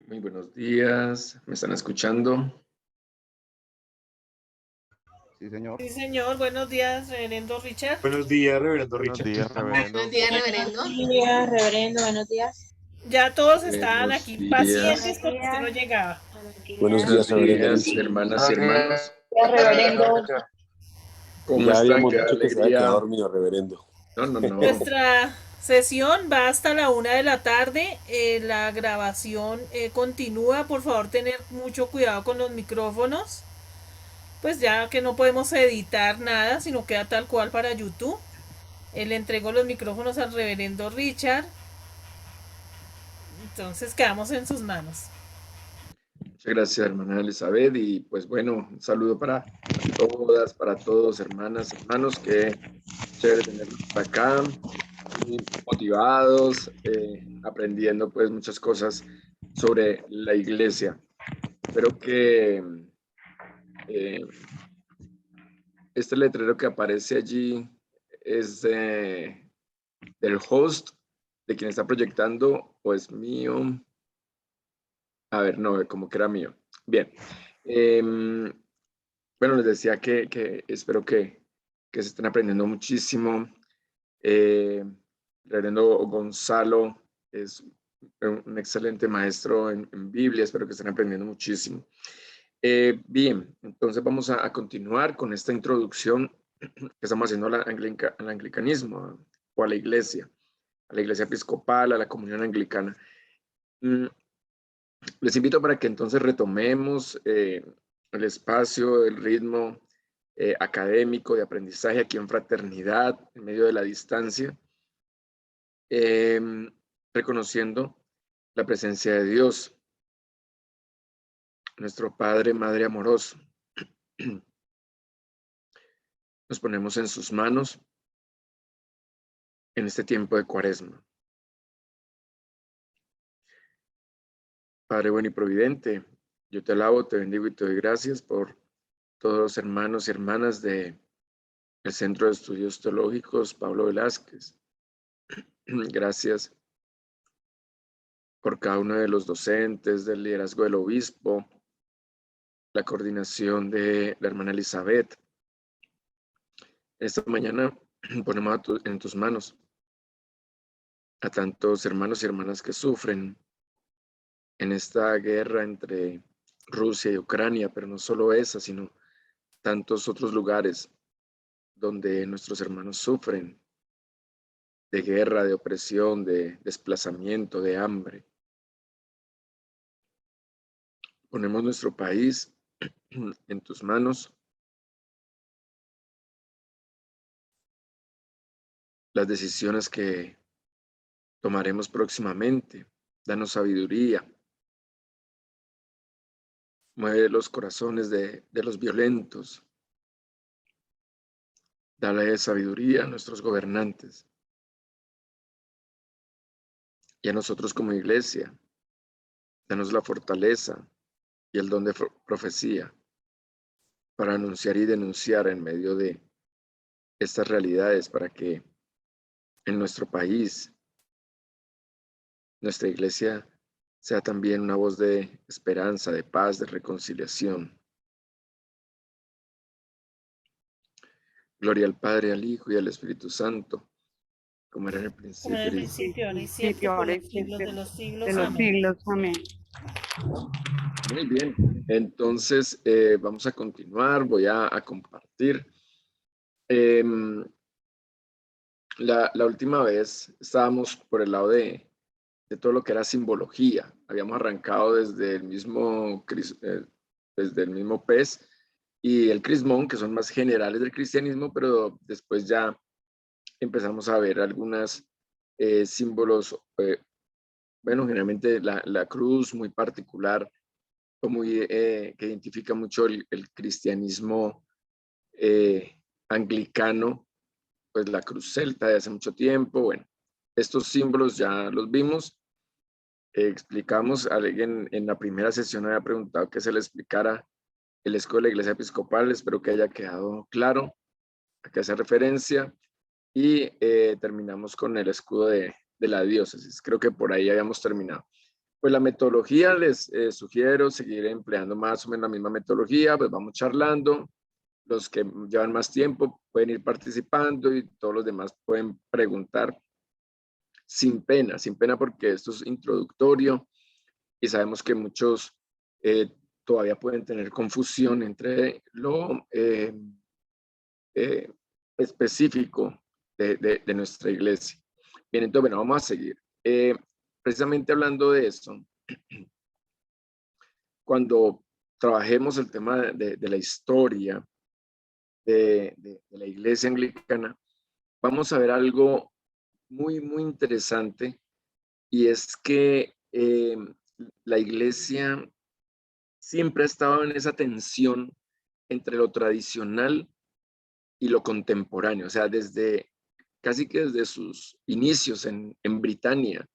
Muy buenos días, ¿me están escuchando? Sí, señor. Sí, señor. Buenos días, reverendo Richard. Buenos días, reverendo Buenos Richard. días, reverendo. Buenos días, reverendo. Buenos días, reverendo, buenos días. Ya todos estaban Buenos aquí días, pacientes porque usted no llegaba. Buenos buenos días, reverendo días, Richard. hermanas y hermanos. Reverendo. ¿Cómo Ya están? habíamos Qué dicho que se había quedado alegría. dormido, reverendo. No. Nuestra sesión va hasta la 1 de la tarde. La grabación continúa. Por favor, tener mucho cuidado con los micrófonos. Pues ya que no podemos editar nada, sino queda tal cual para YouTube. Le entrego los micrófonos al reverendo Richard. Entonces quedamos en sus manos. Muchas gracias, hermana Elizabeth. Y pues bueno, un saludo para todas, para todos, hermanas, hermanos. Qué chévere tenerlos por acá, muy motivados, aprendiendo pues muchas cosas sobre la iglesia. Espero que eh, este letrero que aparece allí es del host, de quien está proyectando, o es mío. A ver, no, como que era mío. Bien. Bueno, les decía que espero que se estén aprendiendo muchísimo. Reverendo Gonzalo es un excelente maestro en Biblia, espero que estén aprendiendo muchísimo. Bien, entonces vamos a continuar con esta introducción que estamos haciendo al anglicanismo o a la iglesia episcopal, a la comunión anglicana. Les invito para que entonces retomemos el espacio, el ritmo académico de aprendizaje aquí en fraternidad, en medio de la distancia, reconociendo la presencia de Dios, nuestro Padre, Madre amoroso. Nos ponemos en sus manos en este tiempo de Cuaresma. Padre bueno y providente, yo te alabo, te bendigo y te doy gracias por todos los hermanos y hermanas del Centro de Estudios Teológicos Pablo Velázquez. Gracias por cada uno de los docentes, del liderazgo del obispo, la coordinación de la hermana Elizabeth. Esta mañana ponemos en tus manos a tantos hermanos y hermanas que sufren en esta guerra entre Rusia y Ucrania, pero no solo esa, sino tantos otros lugares donde nuestros hermanos sufren de guerra, de opresión, de desplazamiento, de hambre. Ponemos nuestro país en tus manos. Las decisiones que tomaremos próximamente. Danos sabiduría. Mueve los corazones de los violentos. Dale sabiduría a nuestros gobernantes. Y a nosotros como iglesia. Danos la fortaleza y el don de profecía para anunciar y denunciar en medio de estas realidades, para que en nuestro país, nuestra iglesia sea también una voz de esperanza, de paz, de reconciliación. Gloria al Padre, al Hijo y al Espíritu Santo, como era en el Como en el principio. principio, ahora y siempre, por los siglos de los siglos. Amén. Amén. Muy bien, entonces vamos a continuar, voy a compartir. La última vez estábamos por el lado de todo lo que era simbología. Habíamos arrancado desde el mismo pez y el crismón, que son más generales del cristianismo, pero después ya empezamos a ver algunos símbolos, bueno, generalmente la cruz muy particular, muy, que identifica mucho el cristianismo anglicano, pues la cruz celta de hace mucho tiempo. Bueno, estos símbolos ya los vimos. Explicamos, alguien en la primera sesión había preguntado que se le explicara el escudo de la Iglesia Episcopal, espero que haya quedado claro a qué hace referencia, y terminamos con el escudo de la diócesis, creo que por ahí habíamos terminado. Pues la metodología les sugiero seguir empleando más o menos la misma metodología, pues vamos charlando. Los que llevan más tiempo pueden ir participando y todos los demás pueden preguntar sin pena porque esto es introductorio y sabemos que muchos todavía pueden tener confusión entre lo específico de nuestra iglesia. Bien, entonces, bueno, vamos a seguir. Precisamente hablando de eso, cuando trabajemos el tema de la historia de la iglesia anglicana, vamos a ver algo muy, muy interesante, y es que la iglesia siempre ha estado en esa tensión entre lo tradicional y lo contemporáneo, o sea, casi que desde sus inicios en Britania,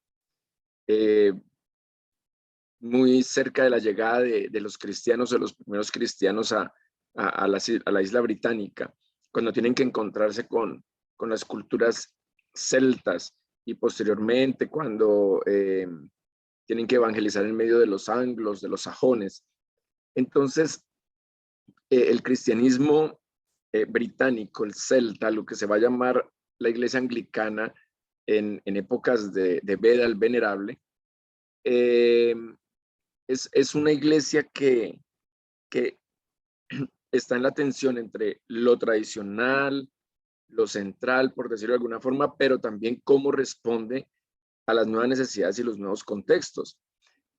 muy cerca de la llegada de los cristianos, de los primeros cristianos a la isla británica, cuando tienen que encontrarse con las culturas celtas, y posteriormente cuando tienen que evangelizar en medio de los anglos, de los sajones. Entonces, el cristianismo británico, el celta, lo que se va a llamar la iglesia anglicana en épocas de Beda el Venerable, es una iglesia que está en la tensión entre lo tradicional, lo central, por decirlo de alguna forma, pero también cómo responde a las nuevas necesidades y los nuevos contextos.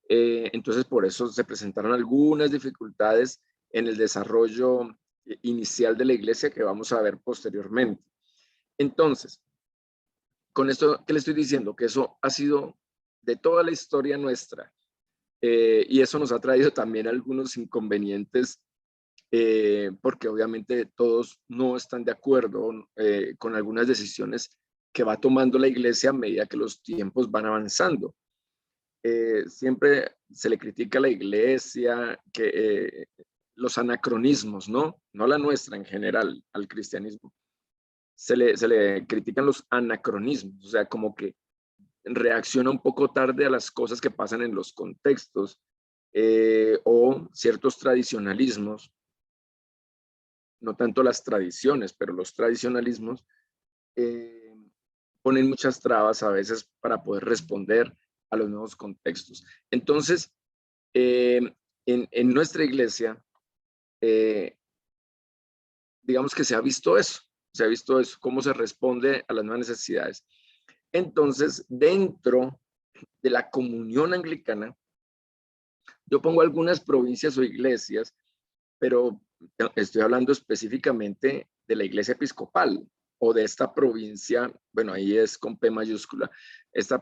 Entonces, por eso se presentaron algunas dificultades en el desarrollo inicial de la iglesia que vamos a ver posteriormente. Entonces, con esto, ¿qué le estoy diciendo? Que eso ha sido de toda la historia nuestra, y eso nos ha traído también algunos inconvenientes, porque obviamente todos no están de acuerdo con algunas decisiones que va tomando la iglesia a medida que los tiempos van avanzando. Siempre se le critica a la iglesia que los anacronismos, ¿no? No la nuestra en general, al cristianismo. Se le critican los anacronismos, o sea, como que reacciona un poco tarde a las cosas que pasan en los contextos, o ciertos tradicionalismos, no tanto las tradiciones, pero los tradicionalismos ponen muchas trabas a veces para poder responder a los nuevos contextos. Entonces, en nuestra iglesia, digamos que se ha visto eso, cómo se responde a las nuevas necesidades. Entonces, dentro de la comunión anglicana, yo pongo algunas provincias o iglesias, pero estoy hablando específicamente de la iglesia episcopal o de esta provincia, bueno, ahí es con P mayúscula, esta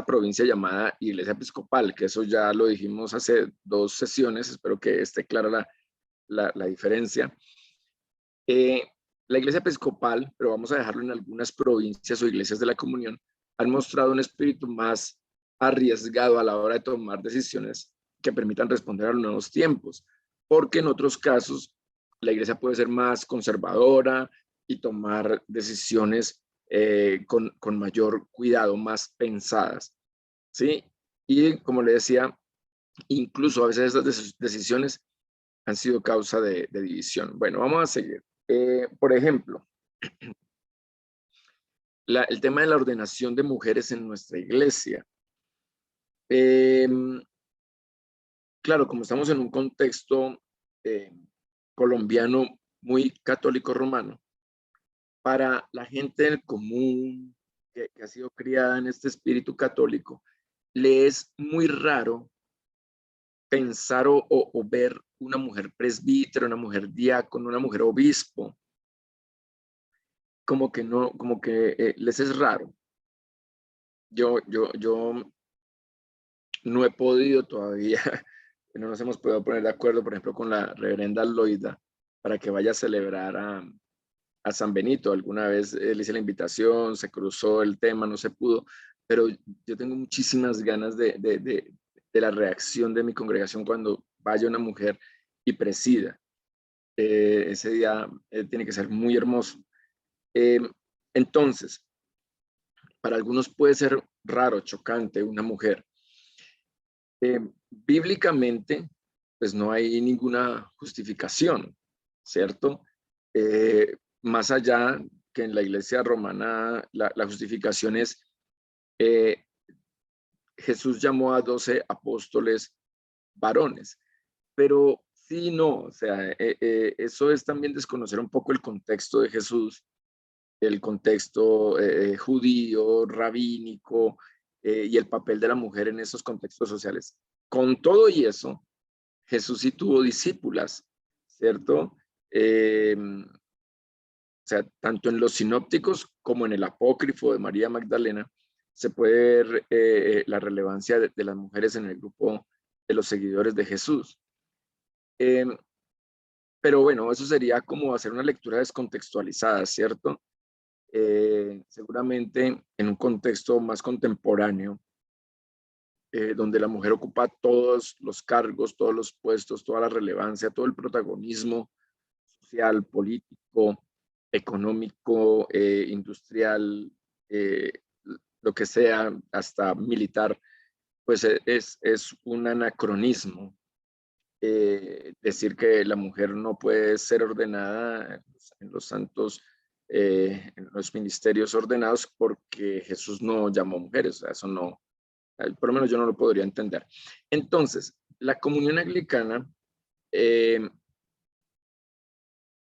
provincia llamada iglesia episcopal, que eso ya lo dijimos hace 2 sesiones, espero que esté clara la diferencia. La iglesia episcopal, pero vamos a dejarlo en algunas provincias o iglesias de la comunión, han mostrado un espíritu más arriesgado a la hora de tomar decisiones que permitan responder a los nuevos tiempos, porque en otros casos la iglesia puede ser más conservadora y tomar decisiones con mayor cuidado, más pensadas, ¿sí? Y como le decía, incluso a veces estas decisiones han sido causa de división. Bueno, vamos a seguir. Por ejemplo, el tema de la ordenación de mujeres en nuestra iglesia. Claro, como estamos en un contexto colombiano muy católico romano, para la gente del común que ha sido criada en este espíritu católico, le es muy raro pensar o ver una mujer presbítera, una mujer diácono, una mujer obispo, como que no, como que les es raro. Yo no he podido todavía, no nos hemos podido poner de acuerdo, por ejemplo, con la reverenda Loida para que vaya a celebrar a San Benito. Alguna vez le hice la invitación, se cruzó el tema, no se pudo, pero yo tengo muchísimas ganas de la reacción de mi congregación cuando vaya una mujer y presida. Ese día tiene que ser muy hermoso. Entonces, para algunos puede ser raro, chocante una mujer. Bíblicamente, pues no hay ninguna justificación, ¿cierto? Más allá que en la iglesia romana la justificación es Jesús llamó a 12 apóstoles varones, pero sí, no, o sea, eso es también desconocer un poco el contexto de Jesús, el contexto judío, rabínico, y el papel de la mujer en esos contextos sociales. Con todo y eso, Jesús sí tuvo discípulas, ¿cierto? O sea, tanto en los sinópticos como en el apócrifo de María Magdalena, se puede ver la relevancia de las mujeres en el grupo de los seguidores de Jesús. Pero bueno, eso sería como hacer una lectura descontextualizada, ¿cierto? Seguramente en un contexto más contemporáneo, donde la mujer ocupa todos los cargos, todos los puestos, toda la relevancia, todo el protagonismo social, político, económico, industrial, lo que sea, hasta militar, pues es un anacronismo decir que la mujer no puede ser ordenada en los santos, en los ministerios ordenados, porque Jesús no llamó mujeres. O sea, eso no, por lo menos yo no lo podría entender. Entonces, la comunión anglicana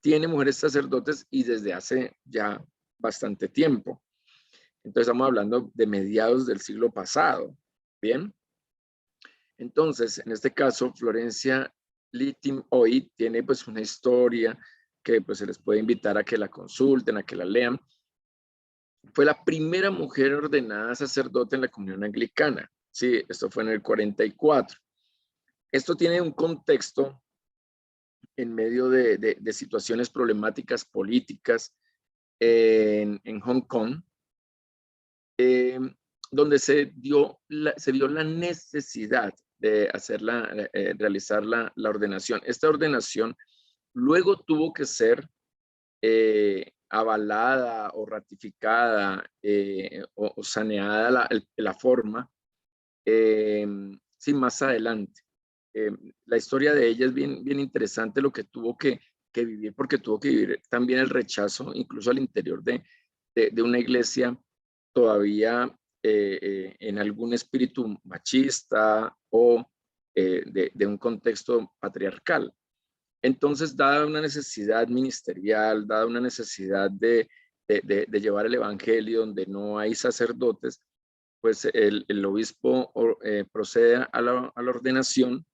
tiene mujeres sacerdotes y desde hace ya bastante tiempo. Entonces estamos hablando de mediados del siglo pasado, ¿bien? Entonces, en este caso, Florencia Littim hoy tiene pues una historia que pues se les puede invitar a que la consulten, a que la lean. Fue la primera mujer ordenada sacerdote en la comunión anglicana. Sí, esto fue en el 44. Esto tiene un contexto en medio de situaciones problemáticas políticas en Hong Kong, donde se vio la necesidad de realizar la ordenación. Esta ordenación luego tuvo que ser avalada o ratificada o saneada la forma, sí, más adelante. La historia de ella es bien, bien interesante, lo que tuvo que vivir, porque tuvo que vivir también el rechazo, incluso al interior de una iglesia todavía en algún espíritu machista o de un contexto patriarcal. Entonces, dada una necesidad ministerial, dada una necesidad de llevar el evangelio donde no hay sacerdotes, pues el obispo procede a la ordenación.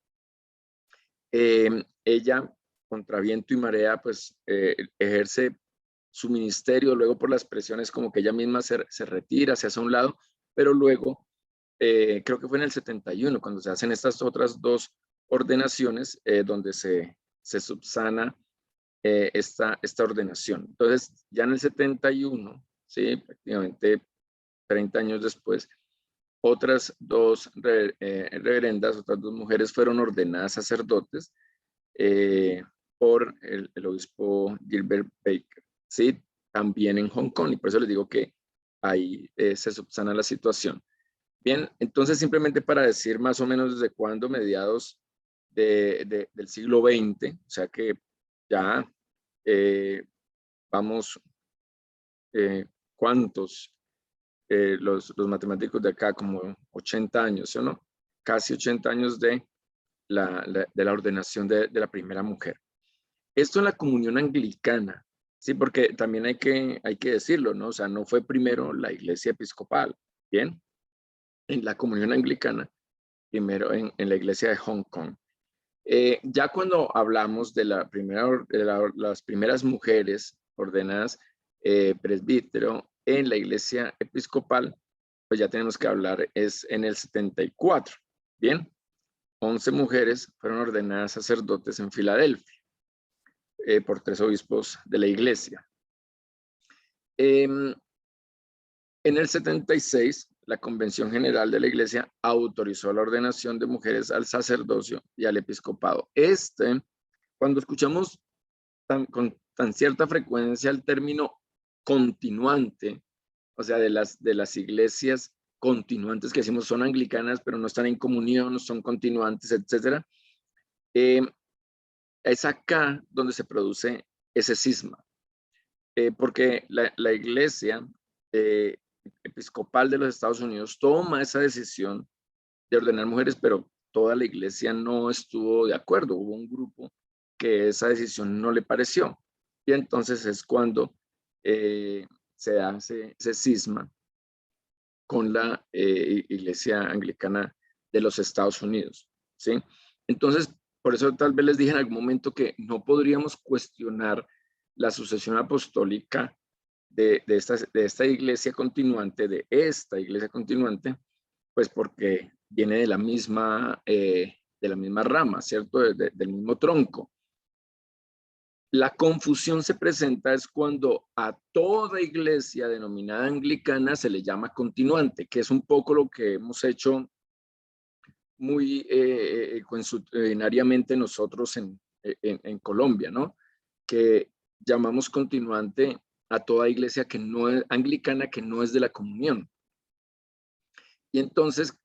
Ella, contra viento y marea, pues ejerce su ministerio, luego por las presiones como que ella misma se retira, se hace a un lado, pero luego, creo que fue en el 71, cuando se hacen estas otras dos ordenaciones, donde se subsana esta ordenación. Entonces, ya en el 71, ¿sí? Prácticamente 30 años después, otras dos reverendas, otras dos mujeres fueron ordenadas sacerdotes por el obispo Gilbert Baker, ¿sí? También en Hong Kong, y por eso les digo que ahí se subsana la situación. Bien, entonces simplemente para decir más o menos desde cuándo, mediados del siglo XX, o sea que ya vamos, ¿cuántos? Los matemáticos de acá, como 80 años, ¿sí o no? Casi 80 años de la ordenación de la primera mujer. Esto en la comunión anglicana, sí, porque también hay que decirlo, ¿no? O sea, no fue primero la iglesia episcopal, ¿bien? En la comunión anglicana, primero en la iglesia de Hong Kong. Ya cuando hablamos de las primeras mujeres ordenadas presbítero en la iglesia episcopal, pues ya tenemos que hablar, es en el 74, ¿bien? 11 mujeres fueron ordenadas sacerdotes en Filadelfia por 3 obispos de la iglesia. En el 76, la Convención General de la Iglesia autorizó la ordenación de mujeres al sacerdocio y al episcopado. Cuando escuchamos con tan cierta frecuencia el término continuante, o sea, de las iglesias continuantes que decimos son anglicanas, pero no están en comunión, no son continuantes, etc. Es acá donde se produce ese cisma, porque la iglesia episcopal de los Estados Unidos toma esa decisión de ordenar mujeres, pero toda la iglesia no estuvo de acuerdo. Hubo un grupo que esa decisión no le pareció. Y entonces es cuando se hace ese cisma con la iglesia anglicana de los Estados Unidos, ¿sí? Entonces, por eso tal vez les dije en algún momento que no podríamos cuestionar la sucesión apostólica de esta iglesia continuante, pues porque viene de la misma rama, ¿cierto? Del mismo tronco. La confusión se presenta es cuando a toda iglesia denominada anglicana se le llama continuante, que es un poco lo que hemos hecho muy consuetudinariamente nosotros en Colombia, ¿no? Que llamamos continuante a toda iglesia que no es anglicana, que no es de la comunión. Y entonces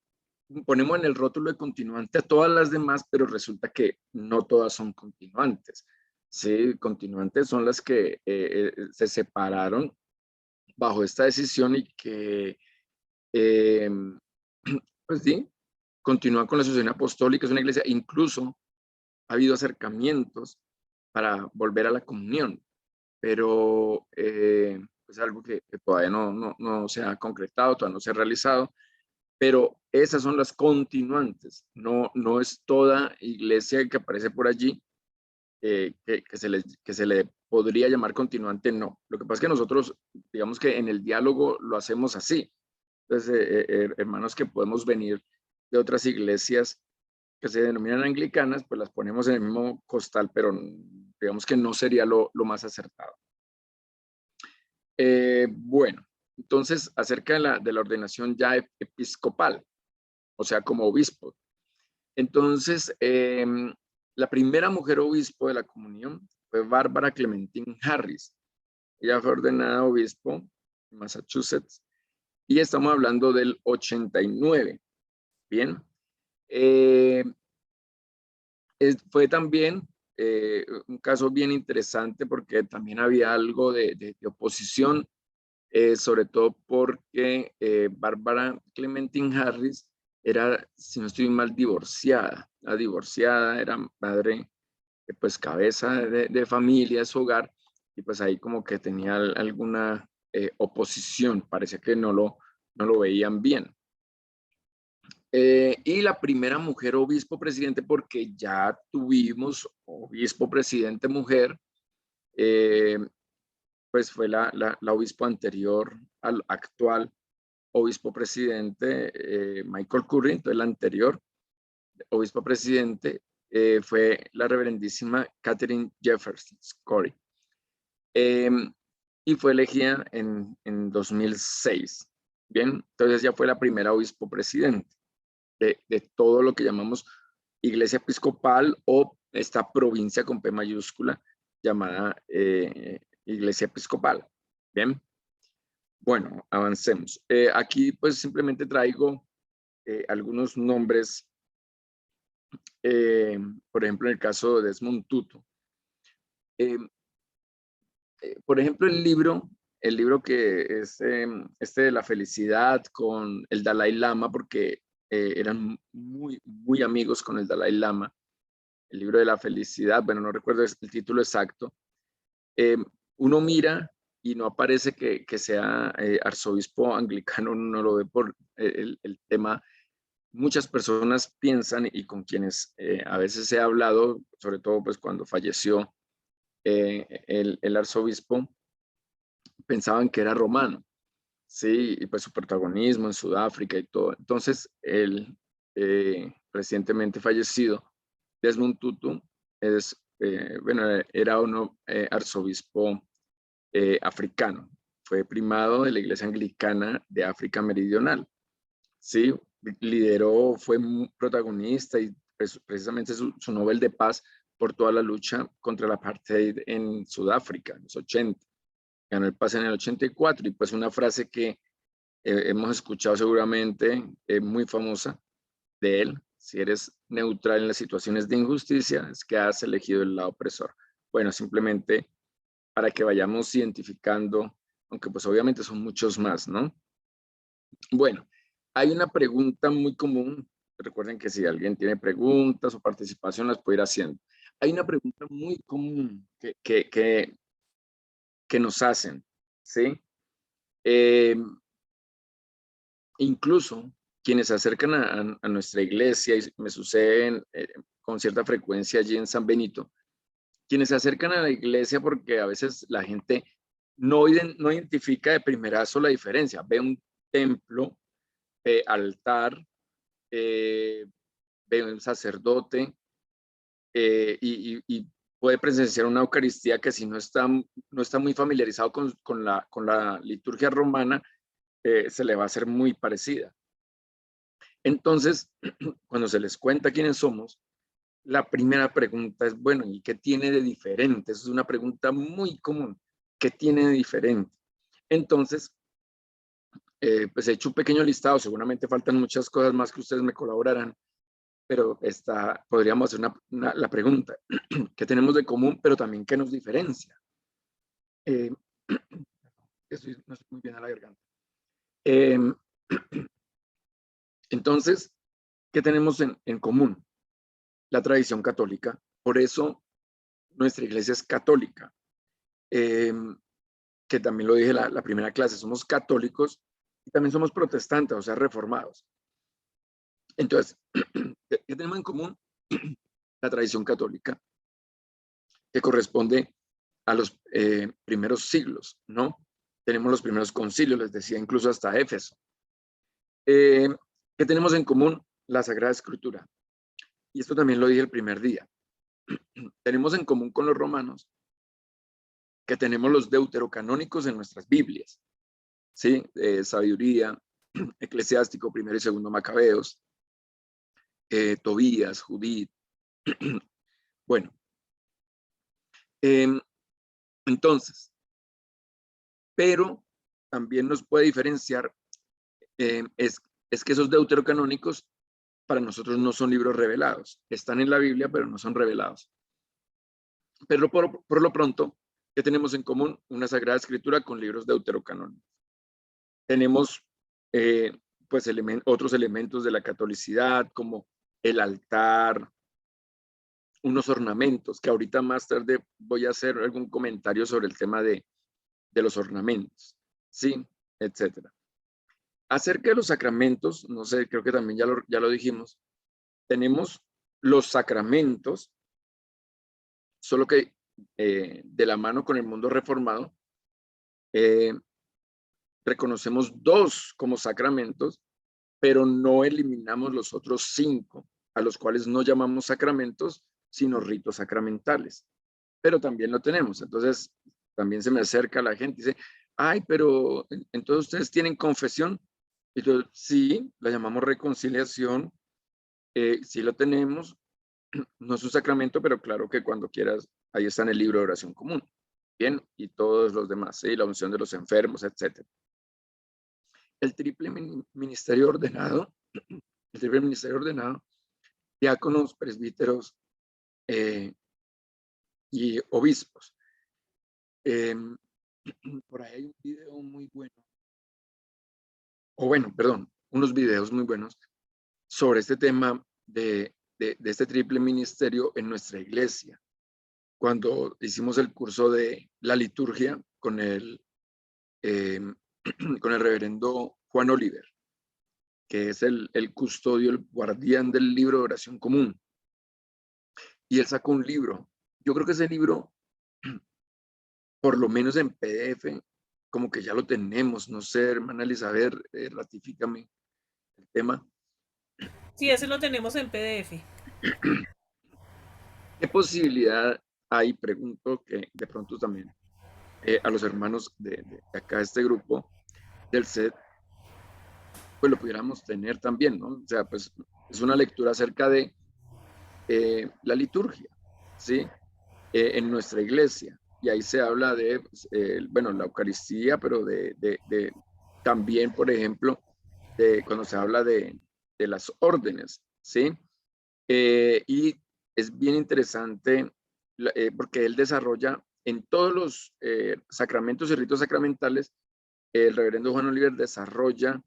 ponemos en el rótulo de continuante a todas las demás, pero resulta que no todas son continuantes. Sí, continuantes son las que se separaron bajo esta decisión y que, pues sí, continúan con la sucesión apostólica, es una iglesia, incluso ha habido acercamientos para volver a la comunión, pero es algo que todavía no se ha concretado, todavía no se ha realizado, pero esas son las continuantes, no es toda iglesia que aparece por allí que se le podría llamar continuante, no. Lo que pasa es que nosotros, digamos que en el diálogo lo hacemos así. Entonces, hermanos que podemos venir de otras iglesias que se denominan anglicanas, pues las ponemos en el mismo costal, pero digamos que no sería lo más acertado. Bueno, entonces, acerca de la ordenación ya episcopal, o sea, como obispo. Entonces, la primera mujer obispo de la comunión fue Bárbara Clementine Harris. Ella fue ordenada obispo en Massachusetts y estamos hablando del 89. Bien. Fue también un caso bien interesante porque también había algo de oposición, sobre todo porque Bárbara Clementine Harris era, si no estoy mal, divorciada. La divorciada era madre, pues cabeza de familia, de su hogar, y pues ahí como que tenía alguna oposición, parecía que no lo veían bien. Y la primera mujer obispo presidente, porque ya tuvimos obispo presidente mujer, pues fue la obispo anterior al actual obispo presidente, Michael Curry. Entonces el anterior obispo presidente fue la reverendísima Catherine Jefferson Corey, y fue elegida en 2006. Bien, entonces ya fue la primera obispo presidente de todo lo que llamamos iglesia episcopal o esta provincia con P mayúscula llamada iglesia episcopal. Bien, bueno, avancemos. Aquí pues simplemente traigo algunos nombres, por ejemplo en el caso de Desmond Tutu. Por ejemplo el libro que es este de la felicidad con el Dalai Lama, porque eran muy amigos con el Dalai Lama. El libro de la felicidad, bueno, no recuerdo el título exacto. Uno mira y no aparece que sea arzobispo anglicano, no lo ve por el tema. Muchas personas piensan, y con quienes a veces he hablado, sobre todo pues cuando falleció el arzobispo, pensaban que era romano, sí, y pues su protagonismo en Sudáfrica y todo. Entonces, el recientemente fallecido Desmond Tutu era un arzobispo africano. Fue primado de la Iglesia Anglicana de África Meridional. Sí, lideró, fue protagonista y precisamente su Nobel de Paz por toda la lucha contra la apartheid en Sudáfrica en los 80. Ganó el paz en el 84 y pues una frase que hemos escuchado seguramente, muy famosa de él: si eres neutral en las situaciones de injusticia, es que has elegido el lado opresor. Bueno, simplemente para que vayamos identificando, aunque pues obviamente son muchos más, ¿no? Bueno, hay una pregunta muy común. Recuerden que si alguien tiene preguntas o participación, las puede ir haciendo. Hay una pregunta muy común que nos hacen, ¿sí? Incluso quienes se acercan a nuestra iglesia, y me suceden con cierta frecuencia allí en San Benito, quienes se acercan a la iglesia porque a veces la gente no identifica de primerazo la diferencia. Ve un templo, altar, ve un sacerdote, y puede presenciar una Eucaristía que si no está muy familiarizado con la liturgia romana, se le va a hacer muy parecida. Entonces, cuando se les cuenta quiénes somos, la primera pregunta es, bueno, ¿y qué tiene de diferente? Esa es una pregunta muy común. ¿Qué tiene de diferente? Entonces, pues he hecho un pequeño listado. Seguramente faltan muchas cosas más que ustedes me colaborarán, pero podríamos hacer la pregunta: ¿qué tenemos de común, pero también qué nos diferencia? No estoy muy bien a la garganta. Entonces, ¿qué tenemos en común? La tradición católica. Por eso nuestra iglesia es católica, que también lo dije la primera clase: somos católicos y también somos protestantes, o sea, reformados. Entonces, ¿qué tenemos en común? La tradición católica, que corresponde a los primeros siglos, ¿no? Tenemos los primeros concilios, les decía, incluso hasta Éfeso. ¿Qué tenemos en común? La Sagrada Escritura. Y esto también lo dije el primer día. Tenemos en común con los romanos que tenemos los deuterocanónicos en nuestras Biblias, ¿sí? Sabiduría, Eclesiástico, Primero y Segundo Macabeos, Tobías, Judith. Bueno, entonces, pero también nos puede diferenciar, es que esos deuterocanónicos para nosotros no son libros revelados. Están en la Biblia, pero no son revelados. Pero por lo pronto, ¿qué tenemos en común? Una Sagrada Escritura con libros deuterocanónicos. Tenemos pues otros elementos de la catolicidad, como el altar, unos ornamentos, que ahorita más tarde voy a hacer algún comentario sobre el tema de los ornamentos, ¿sí? Etcétera. Acerca de los sacramentos, no sé, creo que también ya lo dijimos, tenemos los sacramentos, solo que de la mano con el mundo reformado, reconocemos 2 como sacramentos, pero no eliminamos los otros 5, a los cuales no llamamos sacramentos, sino ritos sacramentales. Pero también lo tenemos. Entonces, también se me acerca la gente y dice: ay, pero entonces ustedes tienen confesión. Y yo, sí, la llamamos reconciliación, sí lo tenemos, no es un sacramento, pero claro que cuando quieras, ahí está en el libro de oración común. Bien, y todos los demás, ¿sí? La unción de los enfermos, etc. El triple ministerio ordenado, diáconos, presbíteros y obispos. Por ahí hay un video muy bueno, unos videos muy buenos sobre este tema de este triple ministerio en nuestra iglesia. Cuando hicimos el curso de la liturgia con el reverendo Juan Oliver, que es el custodio, el guardián del libro de oración común. Y él sacó un libro. Yo creo que ese libro, por lo menos en PDF, como que ya lo tenemos. No sé, hermana Elizabeth, ratifícame el tema. Sí, ese lo tenemos en PDF. ¿Qué posibilidad hay? Pregunto, que de pronto también a los hermanos de acá, este grupo del SED, pues lo pudiéramos tener también, ¿no? O sea, pues es una lectura acerca de la liturgia, ¿sí? En nuestra iglesia. Y ahí se habla de, bueno, la Eucaristía, pero de también, por ejemplo, cuando se habla de las órdenes, ¿sí? Y es bien interesante porque él desarrolla en todos los sacramentos y ritos sacramentales, el reverendo Juan Oliver desarrolla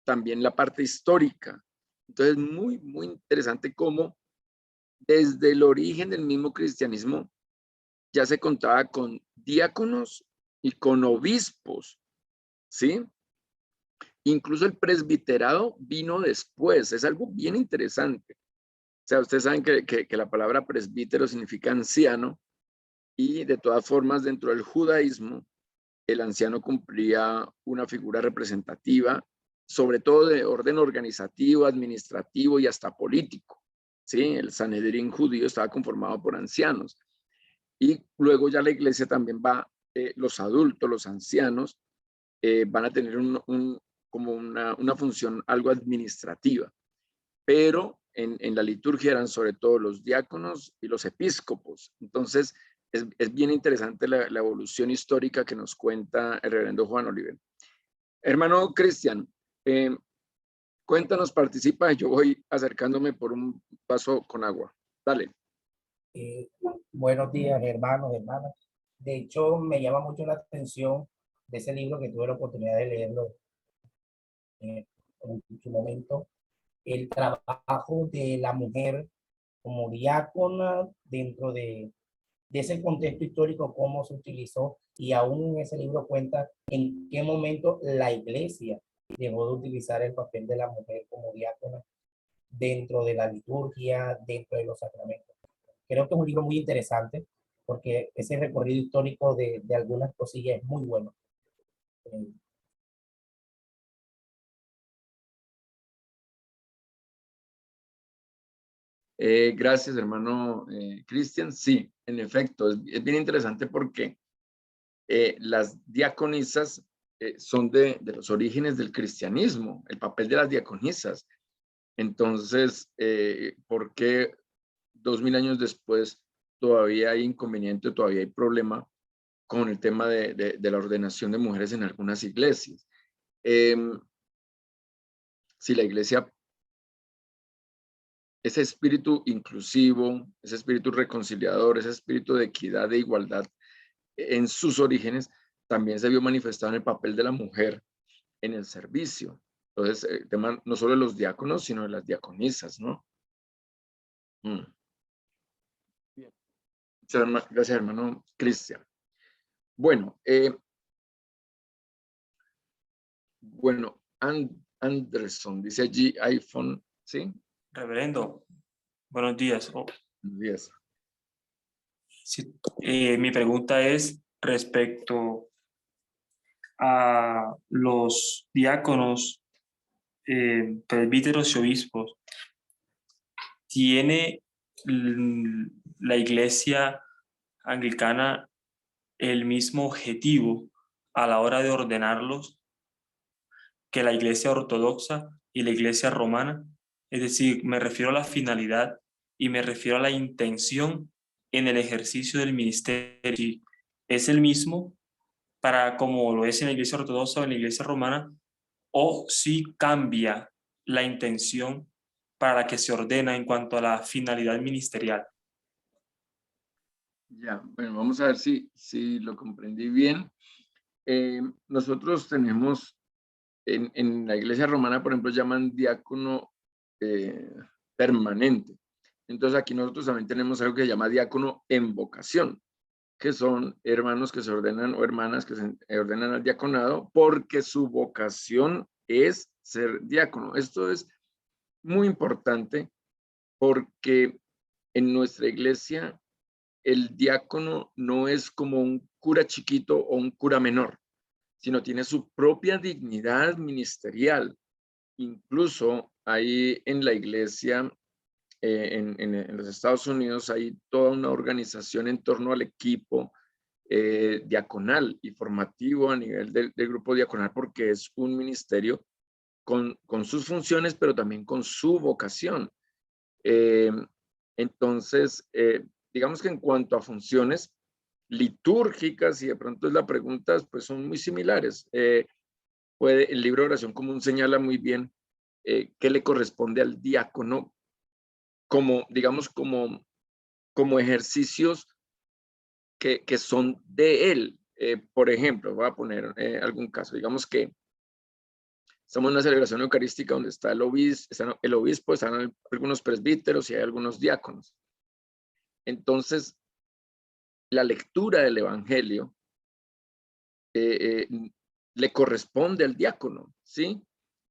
también la parte histórica. Entonces, muy, muy interesante cómo desde el origen del mismo cristianismo ya se contaba con diáconos y con obispos, ¿sí? Incluso el presbiterado vino después, es algo bien interesante. O sea, ustedes saben que la palabra presbítero significa anciano y de todas formas dentro del judaísmo el anciano cumplía una figura representativa, sobre todo de orden organizativo, administrativo y hasta político. ¿Sí? El Sanedrín judío estaba conformado por ancianos. Y luego ya la iglesia también los adultos, los ancianos, van a tener como una función algo administrativa. Pero en la liturgia eran sobre todo los diáconos y los episcopos. Entonces, es bien interesante la evolución histórica que nos cuenta el reverendo Juan Oliver. Hermano Cristian, cuéntanos, participa, yo voy acercándome por un vaso con agua. Dale. Buenos días, hermanos, hermanas. De hecho, me llama mucho la atención de ese libro que tuve la oportunidad de leerlo en su momento, el trabajo de la mujer como diácona dentro de ese contexto histórico, cómo se utilizó, y aún en ese libro cuenta en qué momento la iglesia dejó de utilizar el papel de la mujer como diácona dentro de la liturgia, dentro de los sacramentos. Creo que es un libro muy interesante porque ese recorrido histórico de algunas cosillas es muy bueno. Gracias, hermano Cristian. Sí, en efecto, es bien interesante porque las diaconisas son de los orígenes del cristianismo, el papel de las diaconisas. Entonces, ¿por qué 2000 años después todavía hay inconveniente, todavía hay problema con el tema de la ordenación de mujeres en algunas iglesias? Si la iglesia, ese espíritu inclusivo, ese espíritu reconciliador, ese espíritu de equidad, de igualdad, en sus orígenes, también se vio manifestado en el papel de la mujer en el servicio. Entonces, el tema no solo de los diáconos, sino de las diaconisas, ¿no? Bien. Gracias, hermano Cristian. Bueno, Anderson dice allí iPhone, ¿sí? Reverendo, buenos días. Buenos días. Sí, mi pregunta es respecto a los diáconos, presbíteros y obispos. ¿Tiene la iglesia anglicana el mismo objetivo a la hora de ordenarlos que la iglesia ortodoxa y la iglesia romana? Es decir, me refiero a la finalidad y me refiero a la intención en el ejercicio del ministerio. ¿Es el mismo para como lo es en la iglesia ortodoxa o en la iglesia romana? ¿O si cambia la intención para la que se ordena en cuanto a la finalidad ministerial? Ya, bueno, vamos a ver si lo comprendí bien. Nosotros tenemos en la iglesia romana, por ejemplo, llaman diácono permanente. Entonces aquí nosotros también tenemos algo que se llama diácono en vocación, que son hermanos que se ordenan o hermanas que se ordenan al diaconado porque su vocación es ser diácono. Esto es muy importante porque en nuestra iglesia el diácono no es como un cura chiquito o un cura menor, sino tiene su propia dignidad ministerial. Incluso ahí en la iglesia, en los Estados Unidos, hay toda una organización en torno al equipo diaconal y formativo a nivel del grupo diaconal, porque es un ministerio con sus funciones, pero también con su vocación. Entonces, digamos que en cuanto a funciones litúrgicas, y de pronto es la pregunta, pues son muy similares. el libro de oración común señala muy bien qué le corresponde al diácono como, digamos, como ejercicios que son de él. Por ejemplo, voy a poner algún caso. Digamos que estamos en una celebración eucarística donde está el obispo, están algunos presbíteros y hay algunos diáconos. Entonces, la lectura del evangelio le corresponde al diácono, ¿sí?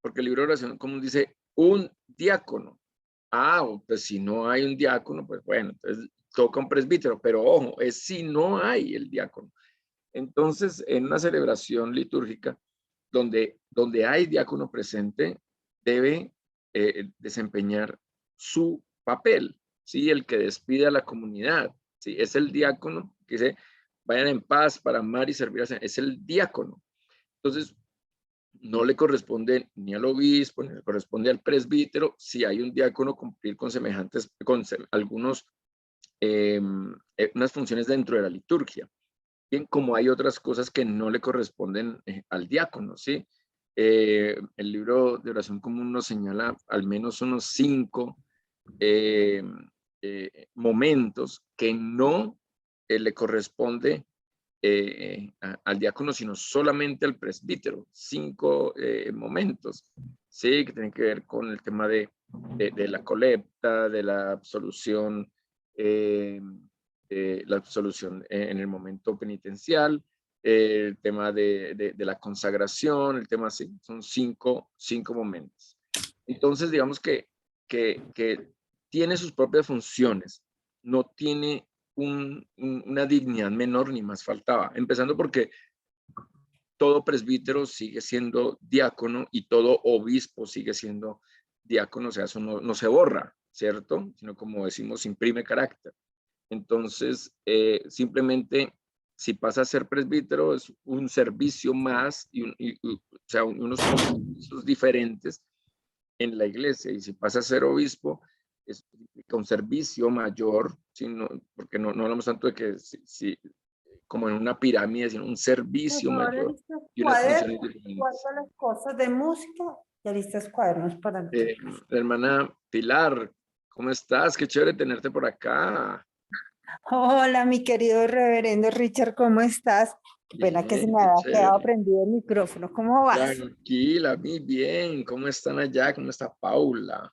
Porque el libro de oración común dice un diácono. Pues si no hay un diácono, pues bueno, entonces toca un presbítero, pero ojo, es si no hay el diácono. Entonces, en una celebración litúrgica donde hay diácono presente, debe desempeñar su papel, ¿sí? El que despide a la comunidad, ¿sí? Es el diácono que dice, vayan en paz para amar y servir, es el diácono. Entonces, no le corresponde ni al obispo, ni le corresponde al presbítero, si hay un diácono, cumplir con algunos, unas funciones dentro de la liturgia. Bien, como hay otras cosas que no le corresponden al diácono, ¿sí? El libro de oración común nos señala al menos unos 5 momentos que no le corresponde al diácono, sino solamente al presbítero. 5 momentos, ¿sí? Que tienen que ver con el tema de la colecta, de la absolución, en el momento penitencial, el tema de la consagración, el tema así, son 5 momentos. Entonces, digamos que tiene sus propias funciones, no tiene una dignidad menor ni más faltaba, empezando porque todo presbítero sigue siendo diácono y todo obispo sigue siendo diácono, o sea, eso no se borra, ¿cierto? Sino como decimos, imprime carácter. Entonces, simplemente, si pasa a ser presbítero, es un servicio más, o sea, unos compromisos diferentes en la iglesia. Y si pasa a ser obispo, es un servicio mayor, sino, porque no hablamos tanto de que como en una pirámide, sino un servicio mayor y unas funciones diferentes. Guarda las cosas de música y listas cuadernos para nosotros. Hermana Pilar, ¿cómo estás? Qué chévere tenerte por acá. Hola, mi querido reverendo Richard, ¿cómo estás? Qué pena que se me había quedado prendido el micrófono. ¿Cómo vas? Tranquila, muy bien. ¿Cómo están allá? ¿Cómo está Paula?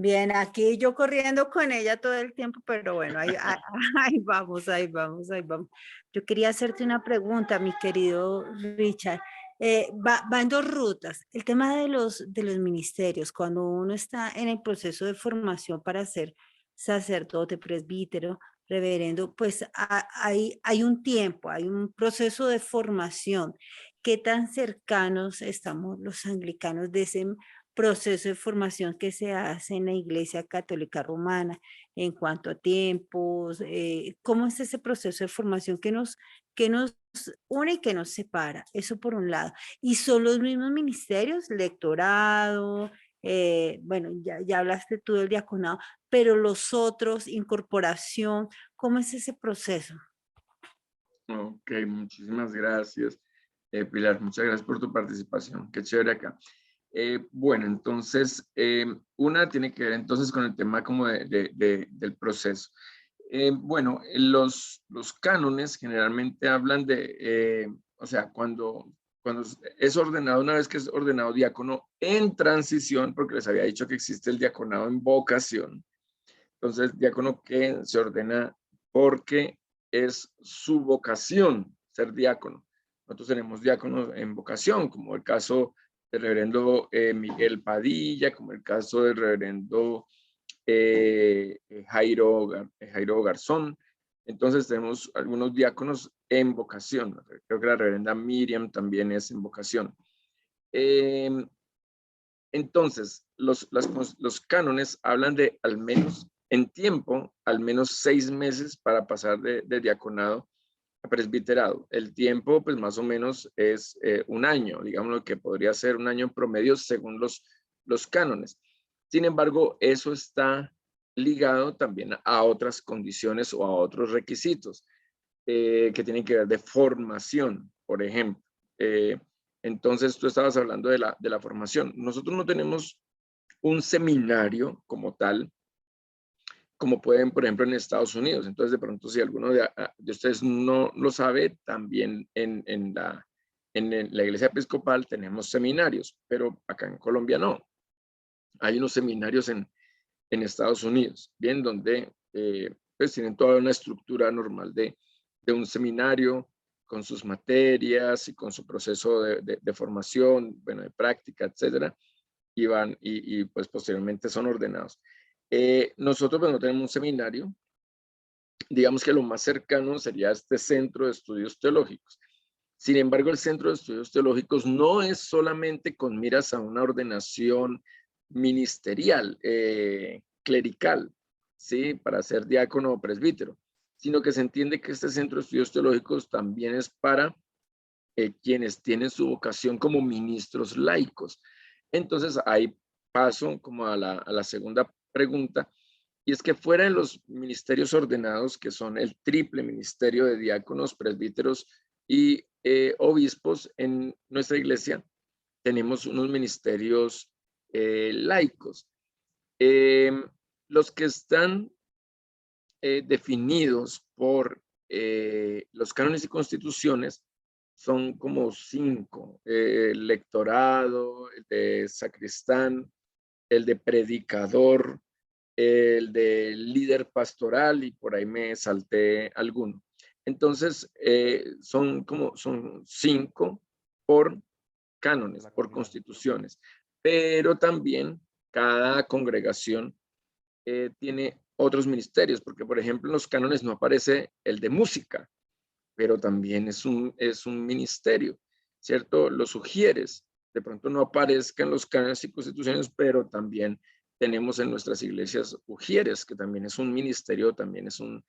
Bien, aquí yo corriendo con ella todo el tiempo, pero bueno, ahí vamos, ahí vamos, ahí vamos. Yo quería hacerte una pregunta, mi querido Richard. Va en 2 rutas. El tema de los ministerios, cuando uno está en el proceso de formación para ser sacerdote, presbítero, reverendo, pues hay un tiempo, hay un proceso de formación. ¿Qué tan cercanos estamos los anglicanos de ese proceso de formación que se hace en la Iglesia Católica Romana en cuanto a tiempos? ¿Cómo es ese proceso de formación que nos une y que nos separa? Eso por un lado. Y son los mismos ministerios, lectorado, bueno, ya hablaste tú del diaconado, pero los otros, incorporación, ¿cómo es ese proceso? Ok, muchísimas gracias, Pilar. Muchas gracias por tu participación. Qué chévere acá. Bueno, entonces, una tiene que ver entonces con el tema como del proceso. Bueno, los cánones generalmente hablan o sea, cuando es ordenado, una vez que es ordenado diácono en transición, porque les había dicho que existe el diaconado en vocación. Entonces, diácono que se ordena porque es su vocación ser diácono. Nosotros tenemos diáconos en vocación, como el caso del reverendo Miguel Padilla, como el caso del reverendo Jairo Garzón. Entonces tenemos algunos diáconos en vocación. Creo que la reverenda Miriam también es en vocación. Entonces, los cánones hablan de al menos en tiempo, al menos 6 meses para pasar de diaconado a presbiterado. El tiempo, pues más o menos es 1 año, digamos lo que podría ser 1 año en promedio según los cánones. Sin embargo, eso está ligado también a otras condiciones o a otros requisitos que tienen que ver de formación, por ejemplo. Entonces, tú estabas hablando de la formación. Nosotros no tenemos un seminario como tal, como pueden, por ejemplo, en Estados Unidos. Entonces, de pronto, si alguno de ustedes no lo sabe, también en la Iglesia Episcopal tenemos seminarios, pero acá en Colombia no. Hay unos seminarios en Estados Unidos, bien, donde pues tienen toda una estructura normal de un seminario con sus materias y con su proceso de formación, bueno, de práctica, etcétera, y van y pues posteriormente son ordenados. Nosotros, bueno, tenemos un seminario, digamos que lo más cercano sería este Centro de Estudios Teológicos. Sin embargo, el Centro de Estudios Teológicos no es solamente con miras a una ordenación ministerial, clerical, ¿sí? Para ser diácono o presbítero, sino que se entiende que este Centro de Estudios Teológicos también es para quienes tienen su vocación como ministros laicos. Entonces, ahí paso como a la segunda pregunta, y es que fuera de los ministerios ordenados, que son el triple ministerio de diáconos, presbíteros y obispos, en nuestra iglesia tenemos unos ministerios laicos. Los que están definidos por los cánones y constituciones son como 5: el lectorado, el de sacristán, el de predicador, el de líder pastoral, y por ahí me salté alguno. Entonces, son 5 por cánones, por constituciones, pero también cada congregación tiene otros ministerios, porque por ejemplo en los cánones no aparece el de música, pero también es un ministerio, ¿cierto? Los ujieres, de pronto no aparezcan los cánones y constituciones, pero también tenemos en nuestras iglesias ujieres, que también es un ministerio, también es un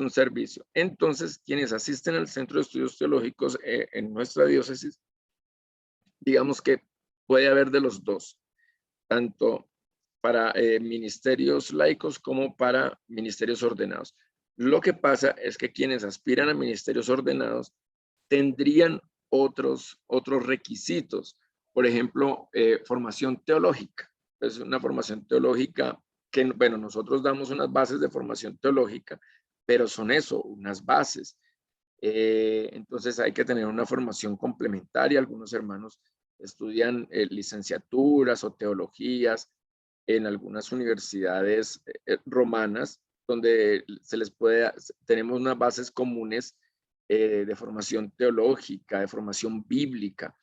servicio. Entonces, quienes asisten al Centro de Estudios Teológicos en nuestra diócesis, digamos que puede haber de los dos, tanto para ministerios laicos como para ministerios ordenados. Lo que pasa es que quienes aspiran a ministerios ordenados tendrían otros requisitos. Por ejemplo, formación teológica. Es una formación teológica que, bueno, nosotros damos unas bases de formación teológica, pero son eso, unas bases. Entonces hay que tener una formación complementaria. Algunos hermanos estudian licenciaturas o teologías en algunas universidades romanas, donde tenemos unas bases comunes de formación teológica, de formación bíblica,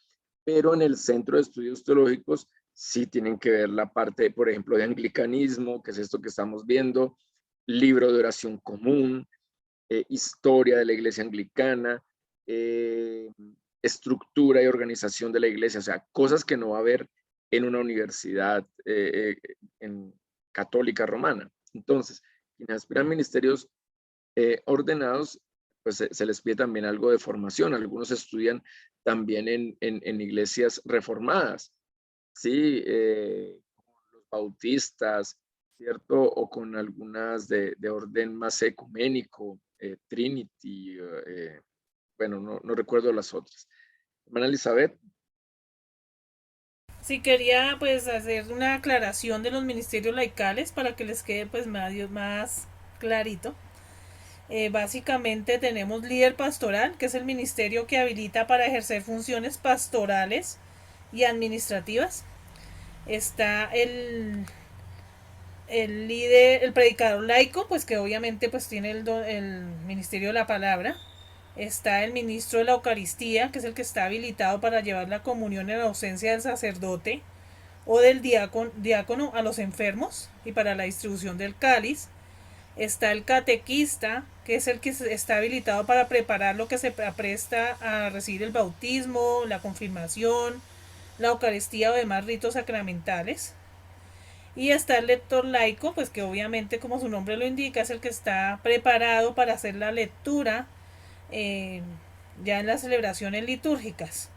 pero en el Centro de Estudios Teológicos sí tienen que ver la parte, por ejemplo, de anglicanismo, que es esto que estamos viendo, libro de oración común, historia de la iglesia anglicana, estructura y organización de la iglesia, o sea, cosas que no va a haber en una universidad católica romana. Entonces, quienes aspiran a ministerios ordenados, pues se les pide también algo de formación. Algunos estudian también en iglesias reformadas, ¿sí? Los bautistas, ¿cierto? O con algunas de orden más ecuménico, Trinity, bueno, no recuerdo las otras. Hermana Elizabeth. Sí, quería pues hacer una aclaración de los ministerios laicales para que les quede pues más clarito. Básicamente tenemos líder pastoral, que es el ministerio que habilita para ejercer funciones pastorales y administrativas. Está el líder, el predicador laico, pues que obviamente pues tiene el ministerio de la palabra. Está el ministro de la Eucaristía, que es el que está habilitado para llevar la comunión en la ausencia del sacerdote o del diácono a los enfermos y para la distribución del cáliz. Está el catequista, que es el que está habilitado para preparar lo que se apresta a recibir el bautismo, la confirmación, la Eucaristía o demás ritos sacramentales. Y está el lector laico, pues que obviamente, como su nombre lo indica, es el que está preparado para hacer la lectura ya en las celebraciones litúrgicas.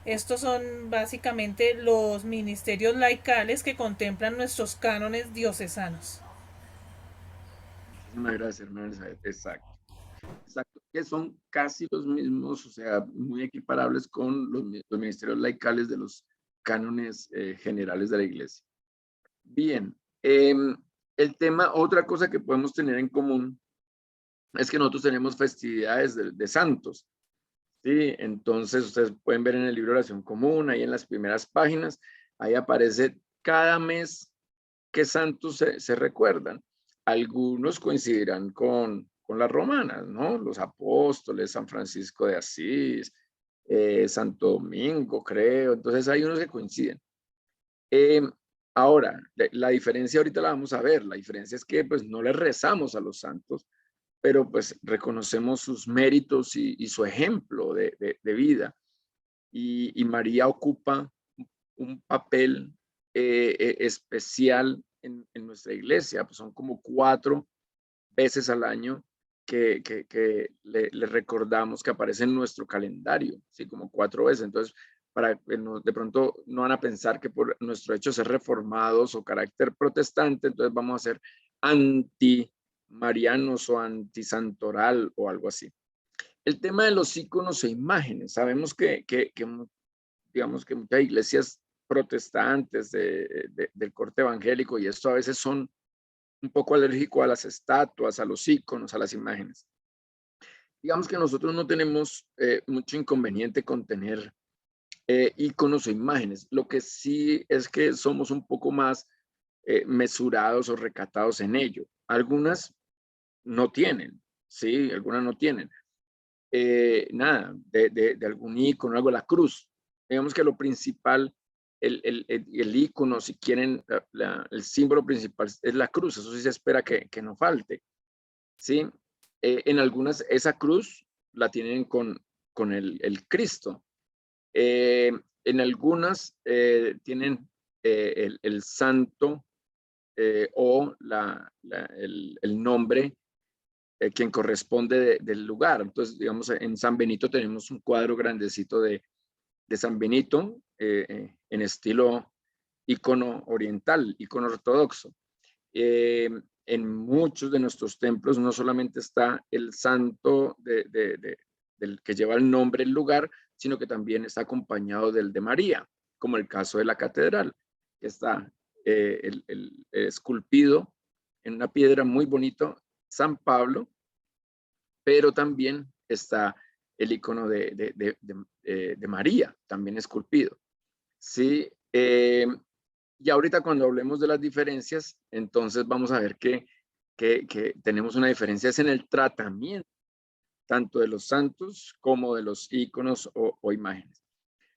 Estos son básicamente los ministerios laicales que contemplan nuestros cánones diocesanos. Muchísimas gracias, hermana Elizabeth. Exacto. que son casi los mismos, o sea, muy equiparables con los ministerios laicales de los cánones generales de la iglesia. Bien, el tema, otra cosa que podemos tener en común es que nosotros tenemos festividades de santos, ¿sí? Entonces ustedes pueden ver en el libro de Oración Común, ahí en las primeras páginas, ahí aparece cada mes qué santos se recuerdan. Algunos coincidirán con las romanas, ¿no? Los apóstoles, San Francisco de Asís, Santo Domingo, creo. Entonces hay unos que coinciden. Ahora, la diferencia ahorita la vamos a ver. La diferencia es que pues no le rezamos a los santos, pero pues reconocemos sus méritos y su ejemplo de vida. Y María ocupa un papel especial en nuestra iglesia. Pues son como 4 veces al año que le recordamos, que aparece en nuestro calendario, ¿sí? Como 4 veces. Entonces, para que de pronto no van a pensar que por nuestro hecho ser reformados o carácter protestante, entonces vamos a ser anti-marianos o anti-santoral o algo así. El tema de los íconos e imágenes. Sabemos que digamos que muchas iglesias protestantes del corte evangélico, y esto a veces son un poco alérgicos a las estatuas, a los íconos, a las imágenes. Digamos que nosotros no tenemos mucho inconveniente con tener íconos o imágenes. Lo que sí es que somos un poco más mesurados o recatados en ello. Algunas no tienen, ¿sí? Algunas no tienen. Nada, de algún ícono, algo, la cruz. Digamos que lo principal, el ícono, si quieren, el símbolo principal es la cruz. Eso sí se espera que no falte, ¿sí? En algunas, esa cruz la tienen con el Cristo. En algunas tienen el santo o el nombre quien corresponde del lugar. Entonces, digamos, en San Benito tenemos un cuadro grandecito de San Benito en estilo ícono oriental, ícono ortodoxo. En muchos de nuestros templos no solamente está el santo del que lleva el nombre del lugar, sino que también está acompañado del de María, como el caso de la catedral, que está esculpido en una piedra muy bonito, San Pablo, pero también está el icono de María, también esculpido. Sí, y ahorita cuando hablemos de las diferencias, entonces vamos a ver que tenemos una diferencia en el tratamiento, tanto de los santos como de los íconos o imágenes.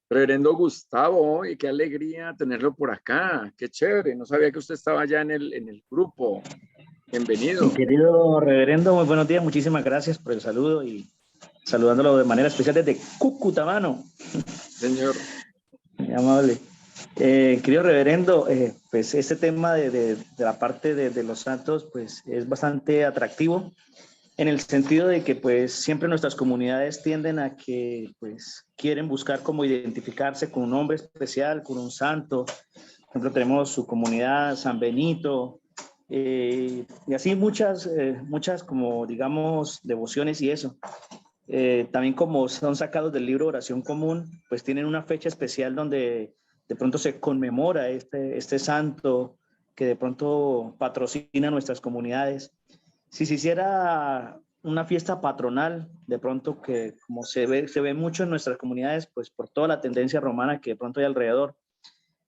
Reverendo Gustavo, y qué alegría tenerlo por acá, qué chévere, no sabía que usted estaba ya en el grupo. Bienvenido. Mi querido reverendo, muy buenos días, muchísimas gracias por el saludo y saludándolo de manera especial desde Cúcuta, mano. Señor. Muy amable. Querido reverendo, pues este tema de la parte de los santos pues es bastante atractivo en el sentido de que pues siempre nuestras comunidades tienden a que pues quieren buscar cómo identificarse con un nombre especial, con un santo. Por ejemplo, tenemos su comunidad San Benito, y así muchas como digamos devociones y eso. También como son sacados del libro Oración Común, pues tienen una fecha especial donde de pronto se conmemora este santo que de pronto patrocina nuestras comunidades. Si se hiciera una fiesta patronal, de pronto que como se ve mucho en nuestras comunidades, pues por toda la tendencia romana que de pronto hay alrededor,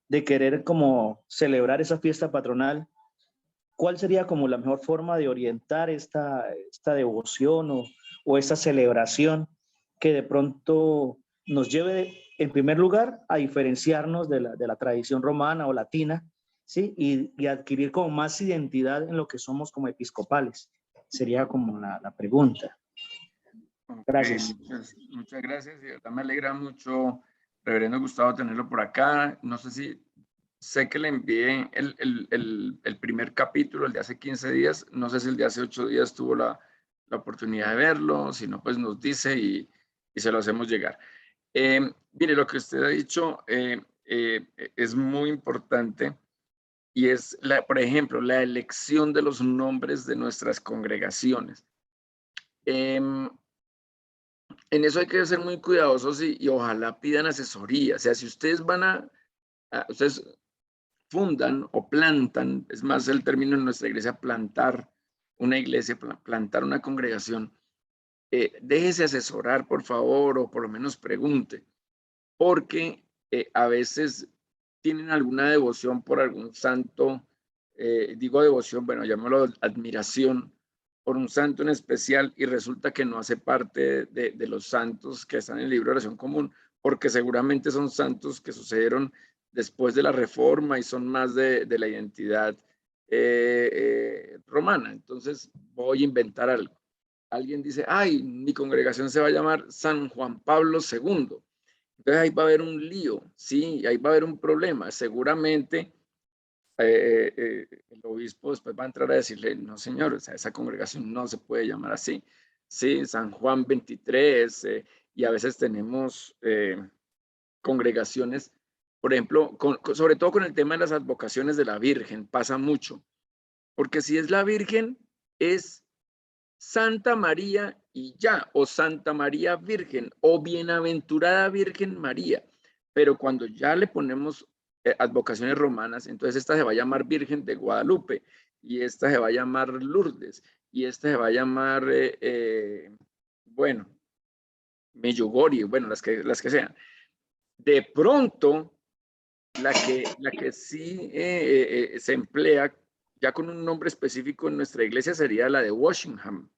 de querer como celebrar esa fiesta patronal, ¿cuál sería como la mejor forma de orientar esta devoción o esta celebración que de pronto nos lleve en primer lugar a diferenciarnos de la tradición romana o latina, ¿sí? Y adquirir como más identidad en lo que somos como episcopales? Sería como la pregunta. Gracias. Okay, muchas gracias. Y me alegra mucho, reverendo Gustavo, tenerlo por acá. No sé si sé que le envié el primer capítulo, el de hace 15 días. No sé si el de hace 8 días tuvo la oportunidad de verlo. Si no, pues nos dice y se lo hacemos llegar. Mire, lo que usted ha dicho es muy importante y es, por ejemplo, la elección de los nombres de nuestras congregaciones. en eso hay que ser muy cuidadosos y ojalá pidan asesoría. O sea, si ustedes ustedes fundan o plantan, es más el término en nuestra iglesia, plantar una iglesia, plantar una congregación, déjese asesorar, por favor, o por lo menos pregunte, porque a veces tienen alguna devoción por algún santo, digo devoción, bueno, llamémoslo admiración, por un santo en especial y resulta que no hace parte de los santos que están en el libro de oración común, porque seguramente son santos que sucedieron después de la reforma y son más de la identidad romana. Entonces voy a inventar algo. Alguien dice, ay, mi congregación se va a llamar San Juan Pablo II. Entonces ahí va a haber un lío, sí, ahí va a haber un problema. Seguramente el obispo después va a entrar a decirle, no señor, o sea, esa congregación no se puede llamar así. Sí, San Juan 23, y a veces tenemos congregaciones, por ejemplo, sobre todo con el tema de las advocaciones de la Virgen, pasa mucho, porque si es la Virgen, es Santa María y ya, o Santa María Virgen, o Bienaventurada Virgen María. Pero cuando ya le ponemos advocaciones romanas, entonces esta se va a llamar Virgen de Guadalupe, y esta se va a llamar Lourdes, y esta se va a llamar, bueno, Medjugorje, bueno, las que sean. De pronto, la que sí se emplea ya con un nombre específico en nuestra iglesia sería la de Walsingham.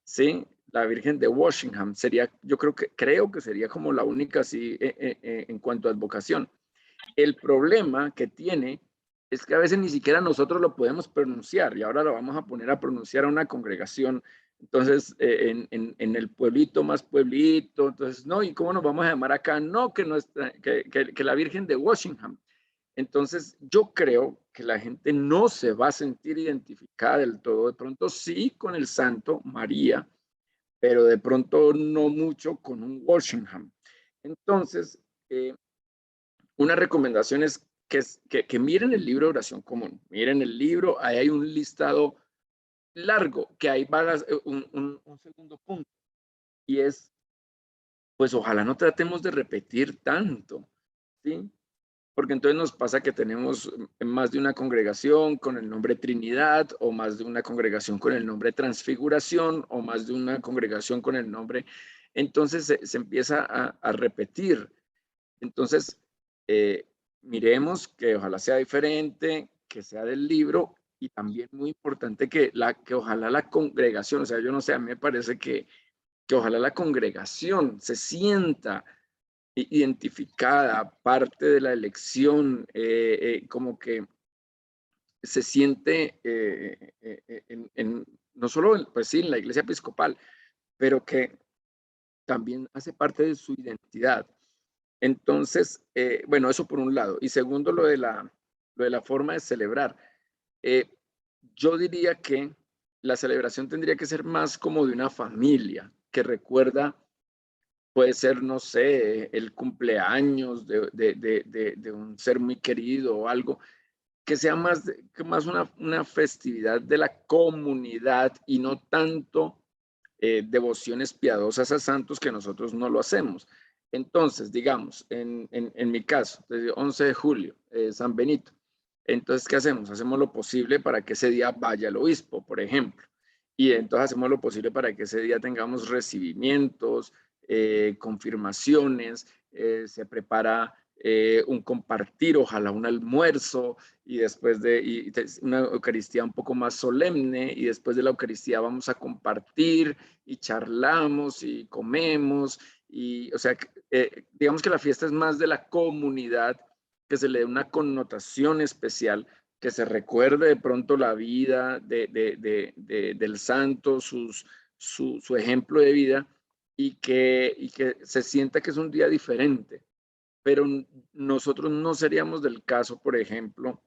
Sí, la Virgen de Walsingham sería, yo creo que sería como la única así en cuanto a advocación. El problema que tiene es que a veces ni siquiera nosotros lo podemos pronunciar y ahora lo vamos a poner a pronunciar a una congregación. Entonces, en el pueblito más pueblito, entonces, no, ¿y cómo nos vamos a llamar acá? No, que la Virgen de Walsingham. Entonces, yo creo que la gente no se va a sentir identificada del todo. De pronto sí con el santo María, pero de pronto no mucho con un Walsingham. Entonces, una recomendación es que miren el libro de oración común. Miren el libro, ahí hay un listado largo, que ahí va un segundo punto. Y es, pues ojalá no tratemos de repetir tanto, ¿sí? Porque entonces nos pasa que tenemos más de una congregación con el nombre Trinidad, o más de una congregación con el nombre Transfiguración, o más de una congregación con el nombre. Entonces se empieza a repetir. Entonces, miremos que ojalá sea diferente, que sea del libro, y también muy importante que ojalá la congregación, o sea, yo no sé, a mí me parece que ojalá la congregación se sienta identificada, parte de la elección, como que se siente no solo pues sí, en la iglesia episcopal, pero que también hace parte de su identidad. Entonces, bueno, eso por un lado. Y segundo, lo de la forma de celebrar. Yo diría que la celebración tendría que ser más como de una familia que recuerda. Puede ser, no sé, el cumpleaños de un ser muy querido o algo, que sea más una festividad de la comunidad y no tanto devociones piadosas a santos, que nosotros no lo hacemos. Entonces, digamos, en mi caso, desde 11 de julio, San Benito. Entonces, ¿qué hacemos? Hacemos lo posible para que ese día vaya el obispo, por ejemplo. Y entonces hacemos lo posible para que ese día tengamos recibimientos, confirmaciones, se prepara un compartir, ojalá un almuerzo, y después una Eucaristía un poco más solemne, y después de la Eucaristía vamos a compartir y charlamos y comemos, y o sea, digamos que la fiesta es más de la comunidad, que se le dé una connotación especial, que se recuerde de pronto la vida del santo, su ejemplo de vida, y que se sienta que es un día diferente. Pero nosotros no seríamos del caso, por ejemplo,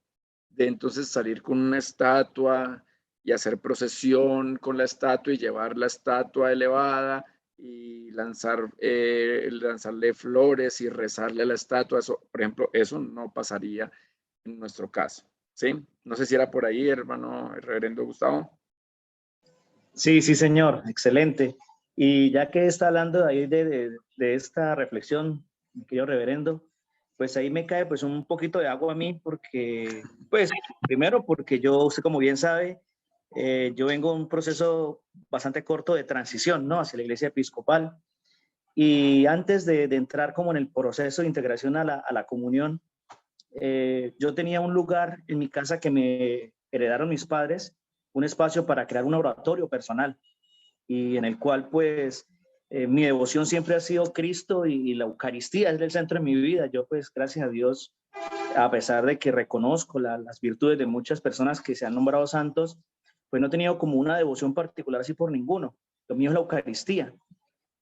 de entonces salir con una estatua y hacer procesión con la estatua y llevar la estatua elevada y lanzarle flores y rezarle a la estatua. Eso, por ejemplo, eso no pasaría en nuestro caso, ¿sí? No sé si era por ahí, hermano, el reverendo Gustavo. Sí, sí, señor, excelente. Y ya que está hablando ahí de esta reflexión, mi querido reverendo, pues ahí me cae pues un poquito de agua a mí porque, pues primero porque yo, usted como bien sabe, yo vengo de un proceso bastante corto de transición, ¿no? Hacia la iglesia episcopal. Y antes de entrar como en el proceso de integración a la comunión, yo tenía un lugar en mi casa que me heredaron mis padres, un espacio para crear un oratorio personal y en el cual pues mi devoción siempre ha sido Cristo y la Eucaristía es el centro de mi vida. Yo pues gracias a Dios, a pesar de que reconozco las virtudes de muchas personas que se han nombrado santos, pues no he tenido como una devoción particular así por ninguno. Lo mío es la Eucaristía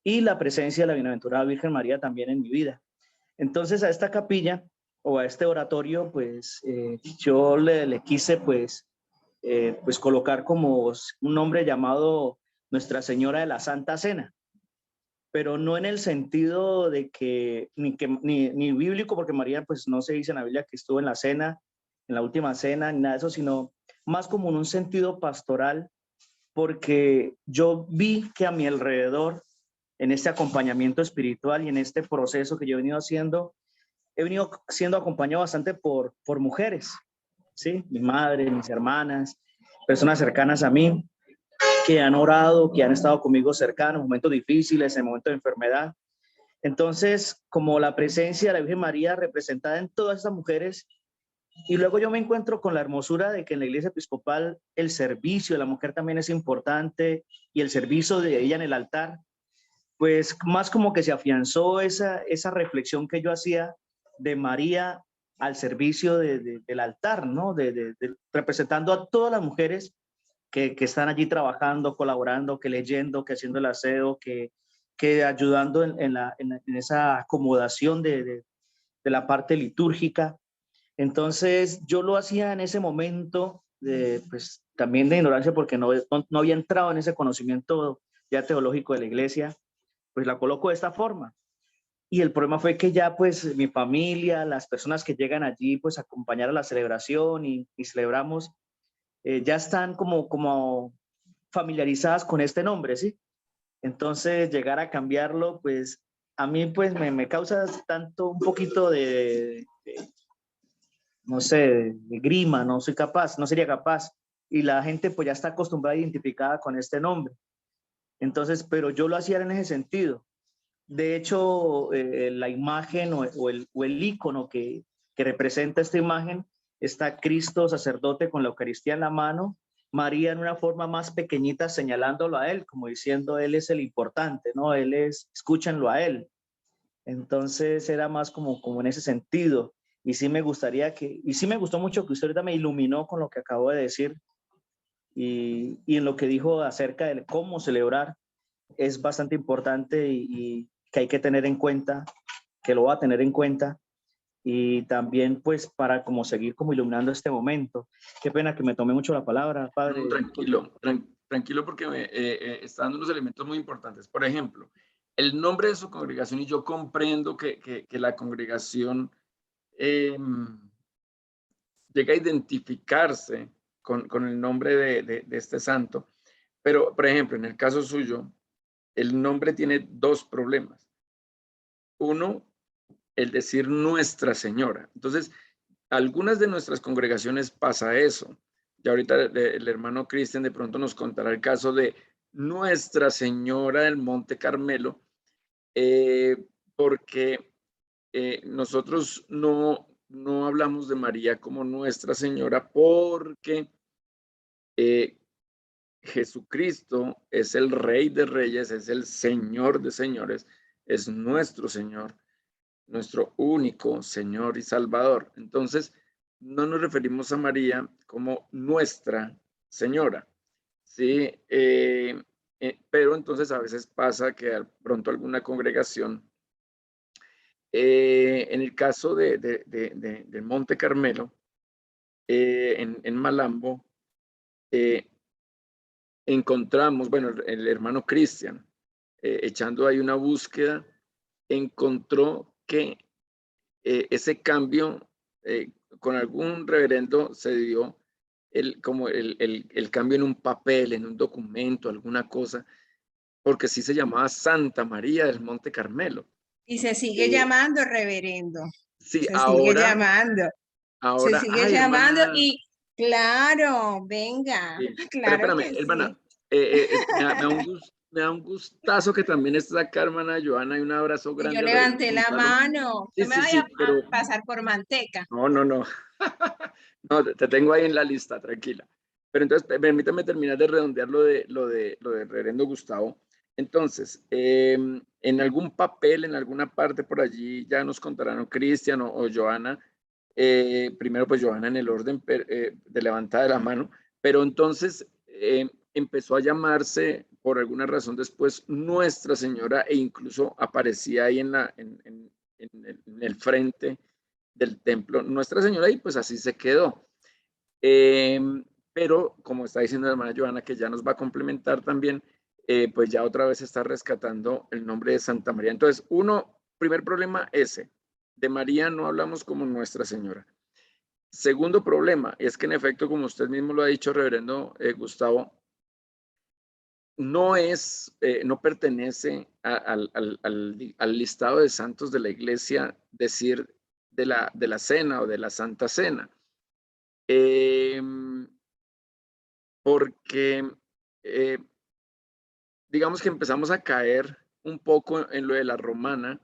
y la presencia de la bienaventurada Virgen María también en mi vida. Entonces a esta capilla o a este oratorio, pues yo le quise pues colocar como un nombre llamado Nuestra Señora de la Santa Cena, pero no en el sentido de que ni bíblico, porque María pues no se dice en la Biblia que estuvo en la cena, en la última cena, ni nada de eso, sino más como en un sentido pastoral, porque yo vi que a mi alrededor, en este acompañamiento espiritual y en este proceso que yo he venido haciendo, he venido siendo acompañado bastante por mujeres, ¿sí? Mi madre, mis hermanas, personas cercanas a mí, que han orado, que han estado conmigo cercanos en momentos difíciles, en momentos de enfermedad. Entonces, como la presencia de la Virgen María representada en todas estas mujeres, y luego yo me encuentro con la hermosura de que en la iglesia episcopal el servicio de la mujer también es importante y el servicio de ella en el altar, pues más como que se afianzó esa reflexión que yo hacía de María al servicio del altar, ¿no? Representando a todas las mujeres que están allí trabajando, colaborando, que leyendo, que haciendo el aseo, que ayudando en esa acomodación de la parte litúrgica. Entonces yo lo hacía en ese momento, pues también de ignorancia porque no había entrado en ese conocimiento ya teológico de la iglesia, pues la coloco de esta forma. Y el problema fue que ya pues mi familia, las personas que llegan allí pues a acompañar a la celebración y celebramos, ya están como familiarizadas con este nombre, ¿sí? Entonces llegar a cambiarlo pues a mí pues me causa tanto un poquito no sé, de grima, no soy capaz, no sería capaz. Y la gente pues ya está acostumbrada, identificada con este nombre. Entonces, pero yo lo hacía en ese sentido. De hecho, la imagen o el ícono que representa esta imagen está Cristo sacerdote con la Eucaristía en la mano, María en una forma más pequeñita señalándolo a él, como diciendo él es el importante, ¿no? Él es, escúchenlo a él. Entonces era más como en ese sentido. Y sí me gustaría y sí me gustó mucho que usted ahorita me iluminó con lo que acabo de decir y en lo que dijo acerca de cómo celebrar. Es bastante importante y que hay que tener en cuenta, que lo va a tener en cuenta y también pues para como seguir como iluminando este momento. Qué pena que me tomé mucho la palabra, padre. No, tranquilo porque está dando unos elementos muy importantes. Por ejemplo, el nombre de su congregación, y yo comprendo que la congregación llega a identificarse con el nombre de este santo, pero por ejemplo, en el caso suyo, el nombre tiene dos problemas. Uno, el decir Nuestra Señora. Entonces, algunas de nuestras congregaciones pasa eso. Y ahorita el hermano Cristian de pronto nos contará el caso de Nuestra Señora del Monte Carmelo, porque nosotros no hablamos de María como Nuestra Señora porque Jesucristo es el Rey de Reyes, es el Señor de Señores, es nuestro Señor, nuestro único Señor y Salvador. Entonces, no nos referimos a María como Nuestra Señora, ¿sí? Pero entonces a veces pasa que de pronto alguna congregación, en el caso del Monte Carmelo, en Malambo, encontramos, bueno, el hermano Cristian, echando ahí una búsqueda, encontró que ese cambio con algún reverendo se dio como el cambio en un papel, en un documento, alguna cosa, porque sí se llamaba Santa María del Monte Carmelo. Y se sigue llamando reverendo. Sí, Se sigue ahora, llamando. Se sigue ay, llamando hermana, y claro, venga, sí. Pero claro espérame, que hermana, sí. me da un gustazo que también estés acá, hermana Joana, y un abrazo Y yo grande, Reverendo levanté la Gonzalo. mano. Sí, No me sí, vaya sí, a pero pasar por manteca. no, no, no. No, te tengo ahí en la lista, tranquila. Pero entonces, permítame terminar de redondear lo de Reverendo Gustavo. Entonces, en algún papel, en alguna parte por allí, ya nos contarán o Cristian o Joana, primero pues Joana en el orden de levantada de la mano, pero entonces empezó a llamarse por alguna razón después Nuestra Señora e incluso aparecía ahí en el frente del templo Nuestra Señora y pues así se quedó. Pero como está diciendo la hermana Joana, que ya nos va a complementar también, pues ya otra vez está rescatando el nombre de Santa María. Entonces, primer problema ese, de María no hablamos como Nuestra Señora. Segundo problema, es que en efecto, como usted mismo lo ha dicho, reverendo Gustavo, no pertenece al listado de santos de la iglesia decir de la cena o de la Santa Cena. Porque digamos que empezamos a caer un poco en lo de la romana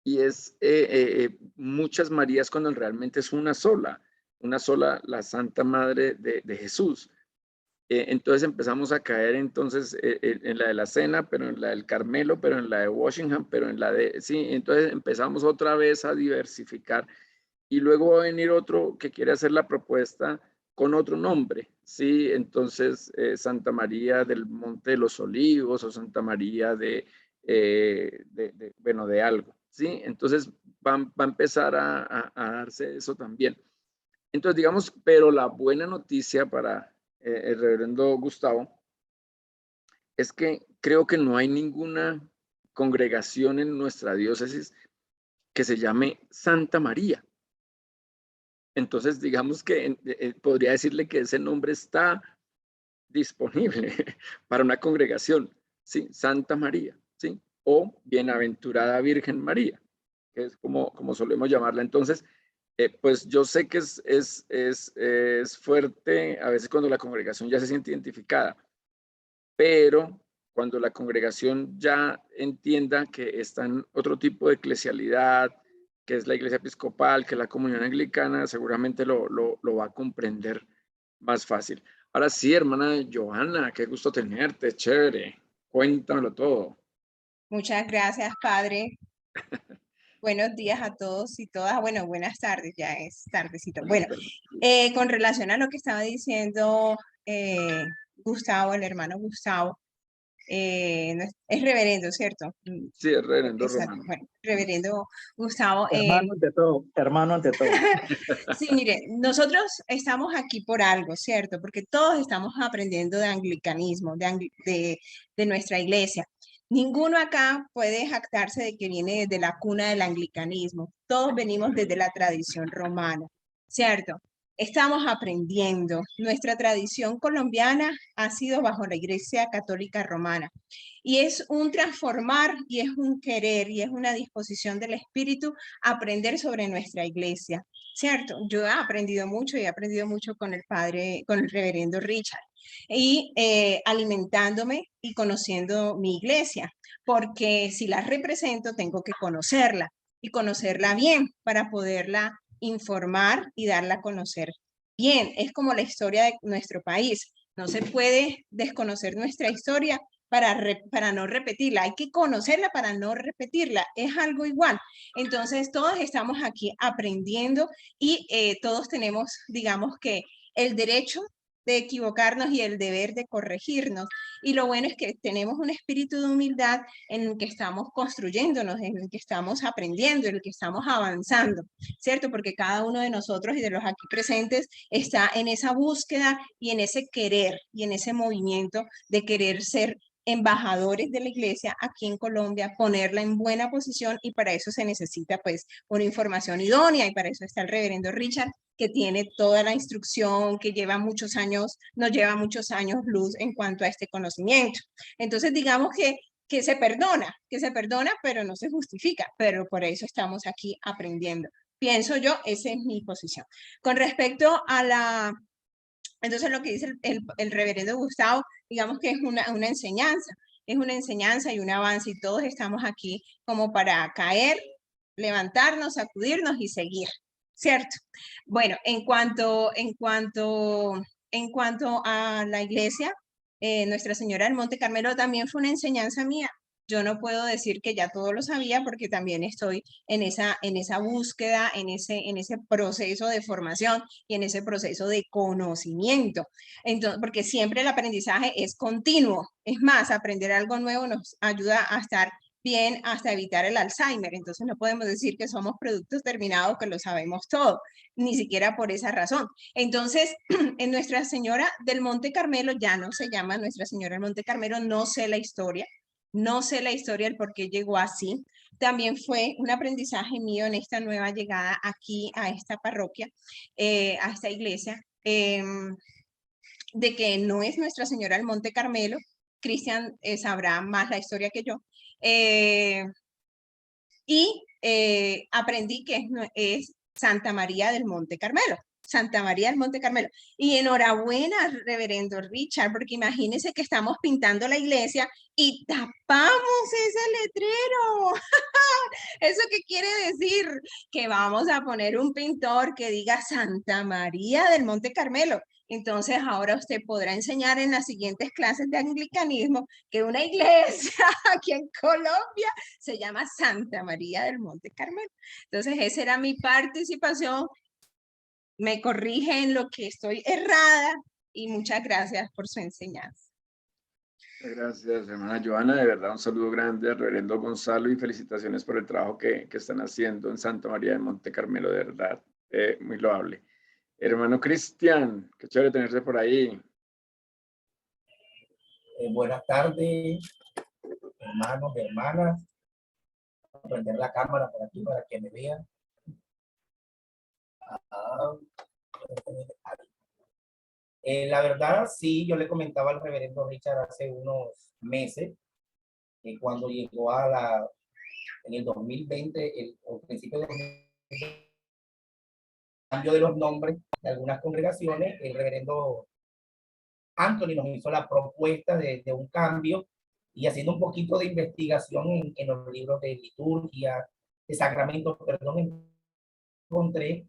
y es muchas Marías cuando realmente es una sola, la Santa Madre de Jesús. Entonces empezamos a caer entonces en la de la Cena, pero en la del Carmelo, pero en la de Washington, pero en la de, sí, entonces empezamos otra vez a diversificar y luego va a venir otro que quiere hacer la propuesta con otro nombre, ¿sí? Entonces, Santa María del Monte de los Olivos o Santa María bueno, de algo, ¿sí? Entonces, va a empezar a darse eso también. Entonces, digamos, pero la buena noticia para el reverendo Gustavo es que creo que no hay ninguna congregación en nuestra diócesis que se llame Santa María. Entonces, digamos que podría decirle que ese nombre está disponible para una congregación, ¿sí? Santa María, ¿sí? O Bienaventurada Virgen María, que es como solemos llamarla. Entonces, pues yo sé que es fuerte a veces cuando la congregación ya se siente identificada, pero cuando la congregación ya entienda que está en otro tipo de eclesialidad, que es la iglesia episcopal, que es la comunión anglicana, seguramente lo va a comprender más fácil. Ahora sí, hermana Johanna, qué gusto tenerte, chévere. Cuéntamelo todo. Muchas gracias, padre. Buenos días a todos y todas. Bueno, buenas tardes, ya es tardecito. Bueno, con relación a lo que estaba diciendo Gustavo, el hermano Gustavo, es reverendo, ¿cierto? Sí, es reverendo Exacto. Romano. Bueno, reverendo Gustavo. Hermano ante todo, hermano ante todo. Sí, mire, nosotros estamos aquí por algo, ¿cierto? Porque todos estamos aprendiendo de anglicanismo, de nuestra iglesia. Ninguno acá puede jactarse de que viene desde la cuna del anglicanismo. Todos venimos desde la tradición romana, ¿cierto? Estamos aprendiendo. Nuestra tradición colombiana ha sido bajo la Iglesia Católica Romana. Y es un transformar y es un querer y es una disposición del espíritu aprender sobre nuestra iglesia, ¿cierto? Yo he aprendido mucho y he aprendido mucho con el padre, con el reverendo Richard y alimentándome y conociendo mi iglesia, porque si la represento tengo que conocerla y conocerla bien para poderla informar y darla a conocer bien. Es como la historia de nuestro país. No se puede desconocer nuestra historia para no repetirla. Hay que conocerla para no repetirla. Es algo igual. Entonces, todos estamos aquí aprendiendo y todos tenemos, digamos que, el derecho de equivocarnos y el deber de corregirnos. Y lo bueno es que tenemos un espíritu de humildad en el que estamos construyéndonos, en el que estamos aprendiendo, en el que estamos avanzando, ¿cierto? Porque cada uno de nosotros y de los aquí presentes está en esa búsqueda y en ese querer y en ese movimiento de querer ser embajadores de la iglesia aquí en Colombia, ponerla en buena posición y para eso se necesita pues una información idónea y para eso está el reverendo Richard que tiene toda la instrucción, que lleva muchos años, nos lleva muchos años luz en cuanto a este conocimiento. Entonces, digamos que se perdona, pero no se justifica, pero por eso estamos aquí aprendiendo. Pienso yo, esa es mi posición. Con respecto a la... Entonces, lo que dice el reverendo Gustavo, digamos que es una enseñanza y un avance, y todos estamos aquí como para caer, levantarnos, sacudirnos y seguir, ¿cierto? Bueno, en cuanto a la iglesia, Nuestra Señora del Monte Carmelo también fue una enseñanza mía. Yo no puedo decir que ya todo lo sabía porque también estoy en esa búsqueda, en ese proceso de formación y en ese proceso de conocimiento. Entonces, porque siempre el aprendizaje es continuo. Es más, aprender algo nuevo nos ayuda a estar bien hasta evitar el Alzheimer. Entonces no podemos decir que somos productos terminados, que lo sabemos todo, ni siquiera por esa razón. Entonces, en Nuestra Señora del Monte Carmelo, ya no se llama Nuestra Señora del Monte Carmelo, no sé la historia del por qué llegó así. También fue un aprendizaje mío en esta nueva llegada aquí a esta parroquia, a esta iglesia, de que no es Nuestra Señora del Monte Carmelo. Cristian sabrá más la historia que yo. Aprendí que es Santa María del Monte Carmelo. Santa María del Monte Carmelo. Y enhorabuena, reverendo Richard, porque imagínense que estamos pintando la iglesia y tapamos ese letrero. ¿Eso qué quiere decir? Que vamos a poner un pintor que diga Santa María del Monte Carmelo. Entonces ahora usted podrá enseñar en las siguientes clases de anglicanismo que una iglesia aquí en Colombia se llama Santa María del Monte Carmelo. Entonces esa era mi participación. Me corrigen lo que estoy errada y muchas gracias por su enseñanza. Muchas gracias, hermana Joana. De verdad, un saludo grande al reverendo Gonzalo y felicitaciones por el trabajo que están haciendo en Santa María de Monte Carmelo, de verdad, muy loable. Hermano Cristian, qué chévere tenerse por ahí. Buenas tardes, hermanos, hermanas. Voy a prender la cámara por aquí para que me vean. La verdad, sí, yo le comentaba al reverendo Richard hace unos meses, que cuando llegó en el 2020, o principio de 2020, cambio de los nombres de algunas congregaciones, el reverendo Anthony nos hizo la propuesta de un cambio, y haciendo un poquito de investigación en los libros de liturgia, de sacramentos, perdón, encontré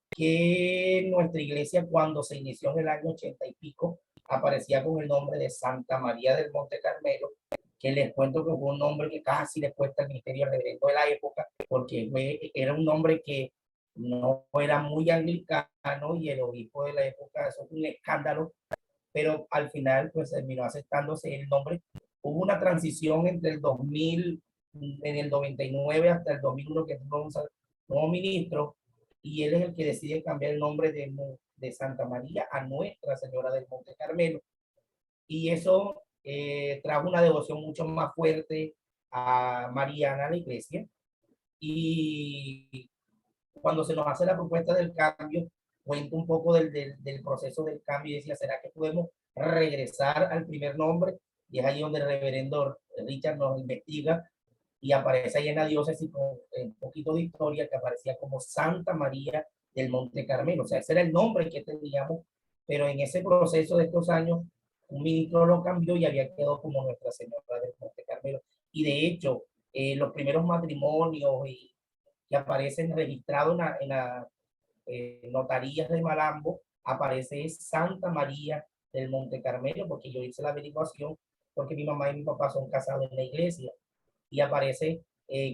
que nuestra iglesia, cuando se inició en el año 80 y pico, aparecía con el nombre de Santa María del Monte Carmelo, que les cuento que fue un nombre que casi le cuesta el ministerio reverendo de la época, porque era un nombre que no era muy anglicano, y el obispo de la época, eso fue un escándalo, pero al final pues terminó aceptándose el nombre. Hubo una transición entre el 2000, en el 99 hasta el 2001, que es un nuevo ministro, y él es el que decide cambiar el nombre de Santa María a Nuestra Señora del Monte Carmelo. Y eso trajo una devoción mucho más fuerte a Mariana, a la iglesia. Y cuando se nos hace la propuesta del cambio, cuento un poco del proceso del cambio y decía, ¿será que podemos regresar al primer nombre? Y es ahí donde el reverendo Richard nos investiga y aparece ahí en la diócesis con un poquito de historia, que aparecía como Santa María del Monte Carmelo. O sea, ese era el nombre que teníamos, pero en ese proceso de estos años, un ministro lo cambió y había quedado como Nuestra Señora del Monte Carmelo. Y de hecho, los primeros matrimonios que aparecen registrados en la notarías de Malambo, aparece Santa María del Monte Carmelo, porque yo hice la averiguación, porque mi mamá y mi papá son casados en la iglesia, y aparece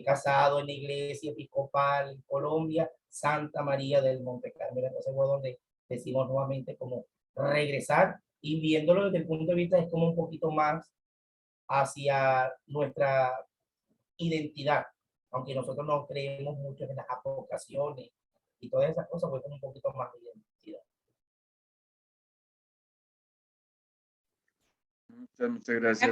casado en la iglesia episcopal en Colombia, Santa María del Monte Carmelo. Entonces fue donde decimos nuevamente como regresar, y viéndolo desde el punto de vista es como un poquito más hacia nuestra identidad, aunque nosotros no creemos mucho en las apocaciones y todas esas cosas, fue como un poquito más de identidad. Muchas gracias.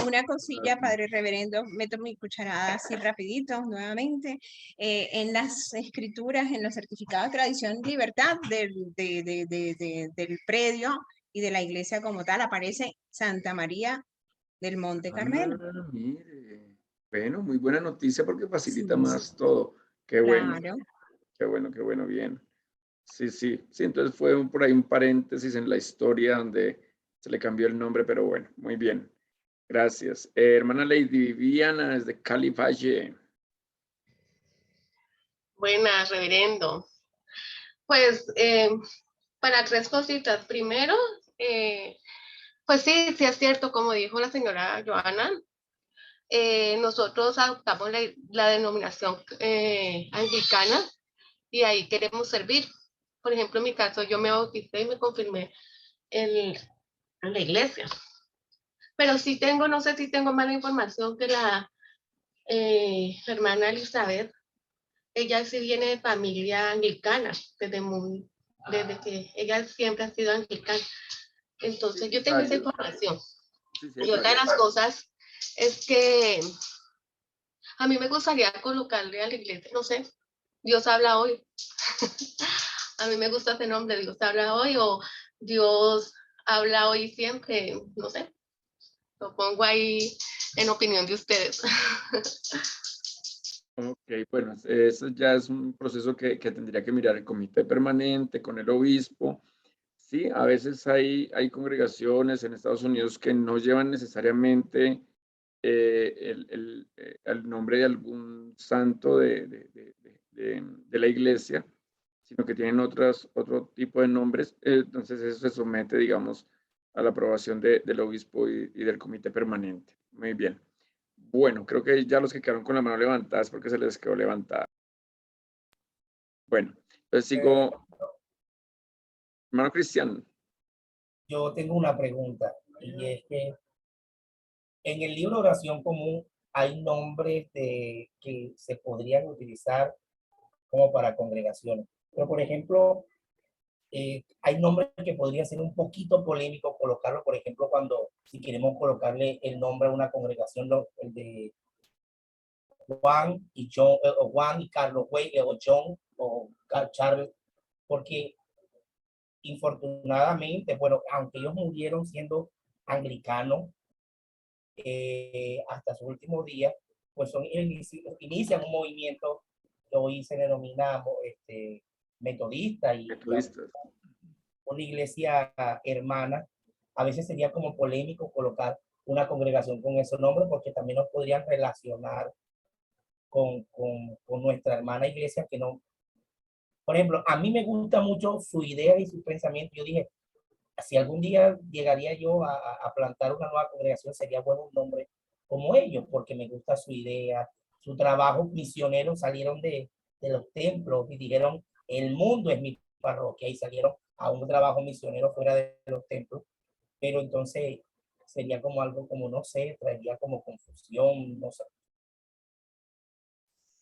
Una cosilla, Padre Reverendo, meto mi cucharada así rapidito, nuevamente. En las escrituras, en los certificados de tradición y libertad del predio y de la iglesia como tal, aparece Santa María del Monte Carmelo. Mire. Bueno, muy buena noticia porque facilita Sí, más todo. Qué bueno, claro. qué bueno, bien. Sí, entonces fue por ahí un paréntesis en la historia donde se le cambió el nombre, pero bueno, muy bien. Gracias. Hermana Lady Viviana desde Cali Valle. Buenas, reverendo. Pues para 3 cositas. Primero, pues sí es cierto, como dijo la señora Joana, nosotros adoptamos la denominación anglicana y ahí queremos servir. Por ejemplo, en mi caso, yo me bauticé y me confirmé en la iglesia. Pero sí tengo, no sé si tengo mala información que la hermana Elizabeth, ella sí viene de familia anglicana, desde que ella siempre ha sido anglicana. Entonces, yo tengo esa información. Y otra de las cosas es que a mí me gustaría colocarle a la iglesia, no sé, Dios habla hoy. A mí me gusta ese nombre, Dios habla hoy, o Dios habla hoy siempre, no sé. Lo pongo ahí en opinión de ustedes. Ok, bueno, eso ya es un proceso que tendría que mirar el comité permanente con el obispo. Sí, a veces hay congregaciones en Estados Unidos que no llevan necesariamente el nombre de algún santo de la iglesia, sino que tienen otro tipo de nombres. Entonces eso se somete, digamos, a la aprobación del obispo y del comité permanente. Muy bien. Bueno, creo que ya los que quedaron con la mano levantada es porque se les quedó levantada. Bueno, entonces sigo. Hermano Cristian. Yo tengo una pregunta y es que en el libro Oración Común hay nombres que se podrían utilizar como para congregaciones. Pero, por ejemplo, hay nombres que podría ser un poquito polémico colocarlo, por ejemplo, cuando si queremos colocarle el nombre a una congregación, el de Juan y John, o Juan y Carlos Way, o John o Charles, porque infortunadamente, bueno, aunque ellos murieron siendo anglicanos, hasta su último día, pues inician un movimiento que hoy se denomina metodista y Metodistas. una iglesia hermana. A veces sería como polémico colocar una congregación con ese nombre porque también nos podrían relacionar con nuestra hermana iglesia que no. Por ejemplo, a mí me gusta mucho su idea y su pensamiento. Yo dije, si algún día llegaría yo a plantar una nueva congregación, sería bueno un nombre como ellos, porque me gusta su idea, su trabajo misionero. Salieron de los templos y dijeron, el mundo es mi parroquia, y salieron a un trabajo misionero fuera de los templos. Pero entonces sería como algo como, no sé, traería como confusión, no sé.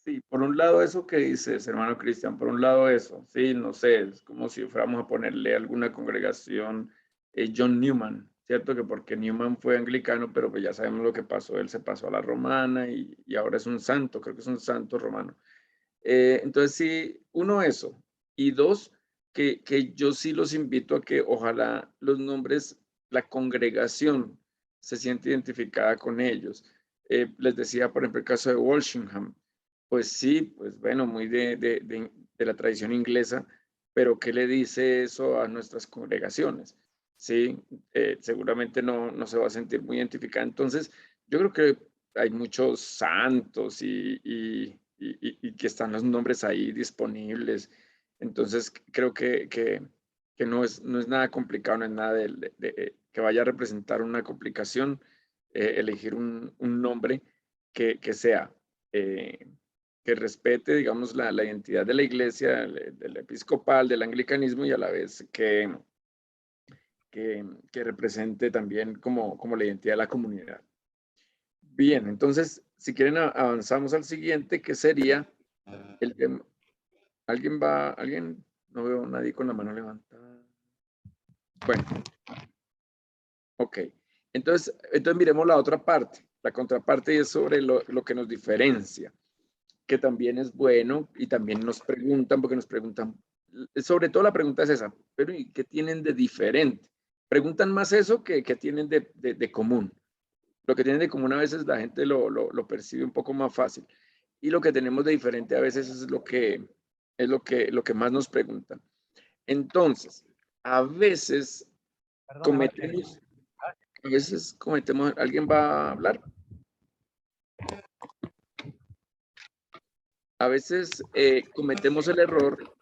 Sí, por un lado eso que dices, hermano Cristian, por un lado eso, sí, no sé, es como si fuéramos a ponerle alguna congregación John Newman, ¿cierto? Que porque Newman fue anglicano, pero pues ya sabemos lo que pasó, él se pasó a la romana y ahora es un santo, creo que es un santo romano. Entonces sí, uno eso, y dos, que yo sí los invito a que ojalá los nombres, la congregación se siente identificada con ellos. Les decía, por ejemplo, el caso de Walsingham. Pues sí, pues bueno, muy de la tradición inglesa, pero ¿qué le dice eso a nuestras congregaciones? Sí, seguramente no se va a sentir muy identificada. Entonces, yo creo que hay muchos santos y que están los nombres ahí disponibles. Entonces, creo que no es nada complicado, no es nada que vaya a representar una complicación elegir un nombre que sea. Que respete, digamos, la identidad de la iglesia, del episcopal, del anglicanismo y a la vez que represente también como la identidad de la comunidad. Bien, entonces, si quieren, avanzamos al siguiente, que sería el tema. ¿Alguien? No veo a nadie con la mano levantada. Bueno, ok. Entonces miremos la otra parte, la contraparte es sobre lo que nos diferencia, que también es bueno y también nos preguntan, porque nos preguntan, sobre todo la pregunta es esa, pero ¿y qué tienen de diferente? Preguntan más eso que tienen de común. Lo que tienen de común a veces la gente lo percibe un poco más fácil. Y lo que tenemos de diferente a veces es lo que más nos preguntan. Entonces, a veces cometemos, ¿alguien va a hablar? A veces cometemos el error.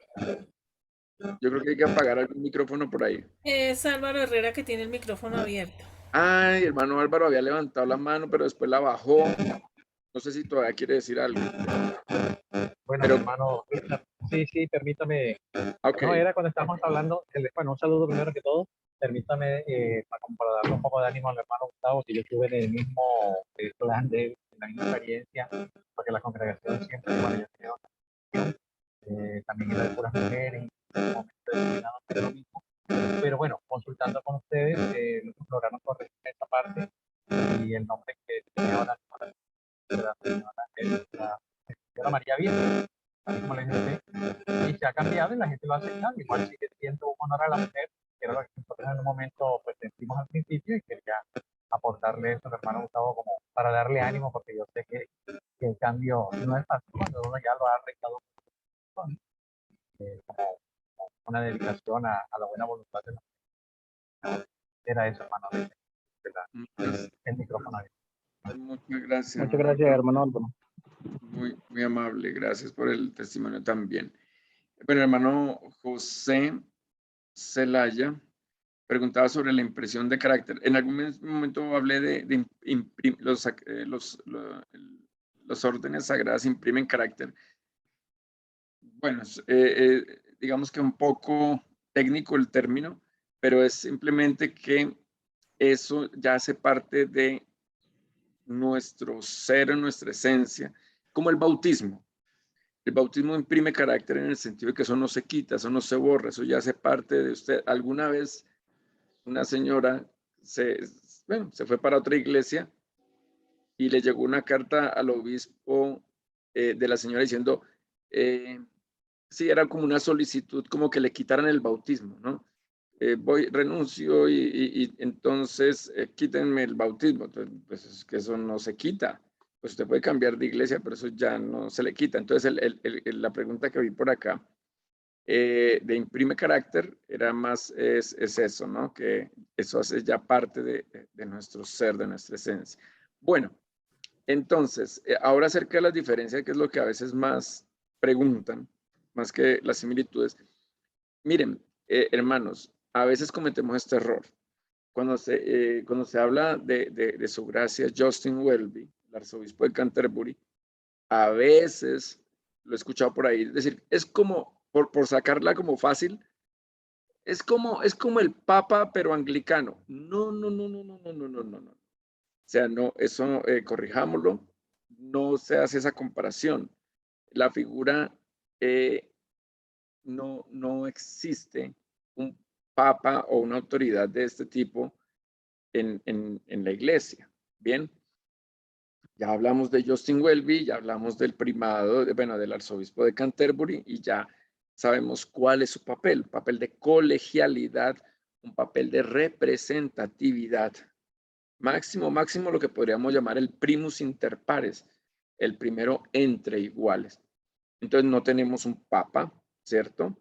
Yo creo que hay que apagar algún micrófono por ahí. Es Álvaro Herrera que tiene el micrófono abierto. Ay, hermano Álvaro había levantado la mano, pero después la bajó. No sé si todavía quiere decir algo. Bueno, Pero- hermano, sí, permítame. Ok. No, era cuando estábamos hablando, bueno, un saludo primero que todo. Permítame, para darle un poco de ánimo al hermano Gustavo, que yo estuve en el mismo plan de él, en la misma experiencia, porque la congregación siempre, bueno, yo creo, también era de puras mujeres, y en un momento determinado fue lo mismo. Pero bueno, consultando con ustedes, lograron corregir esta parte y el nombre que tenía ahora la señora María Virgen, así como le dije, y se ha cambiado y la gente lo ha aceptado. Igual sigue siendo un honor a la mujer, que era lo que nosotros en un momento pues sentimos al principio y quería aportarle eso al hermano Gustavo como para darle ánimo, porque yo sé que el cambio no es fácil cuando uno ya lo ha arreglado como una dedicación a la buena voluntad de la mujer. Era eso, hermano, el micrófono. Muchas gracias. Muchas gracias, hermano Álvaro. Muy amable, gracias por el testimonio también. Bueno, hermano José Celaya preguntaba sobre la impresión de carácter. En algún momento hablé de los órdenes sagradas imprimen carácter. Bueno, digamos que un poco técnico el término, pero es simplemente que eso ya hace parte de nuestro ser, nuestra esencia, como el bautismo. El bautismo imprime carácter en el sentido de que eso no se quita, eso no se borra, eso ya hace parte de usted. Alguna vez una señora se fue para otra iglesia y le llegó una carta al obispo de la señora diciendo, sí, era como una solicitud, como que le quitaran el bautismo, ¿no? Renuncio y entonces quítenme el bautismo. Entonces, pues es que eso no se quita. Pues usted puede cambiar de iglesia, pero eso ya no se le quita. Entonces, la pregunta que vi por acá de imprime carácter era más, es eso, ¿no? Que eso hace ya parte de nuestro ser, de nuestra esencia. Bueno, entonces, ahora acerca de las diferencias, que es lo que a veces más preguntan, más que las similitudes. Miren, hermanos, a veces cometemos este error. Cuando se habla de su gracia Justin Welby, el arzobispo de Canterbury, a veces lo he escuchado por ahí, es decir, es como, por sacarla como fácil, es como el Papa, pero anglicano. No. O sea, no, eso corrijámoslo, no se hace esa comparación. La figura no existe un papa o una autoridad de este tipo en la iglesia. Bien, ya hablamos de Justin Welby, ya hablamos del primado, del arzobispo de Canterbury y ya sabemos cuál es su papel de colegialidad, un papel de representatividad. Máximo lo que podríamos llamar el primus inter pares, el primero entre iguales. Entonces no tenemos un papa, ¿cierto?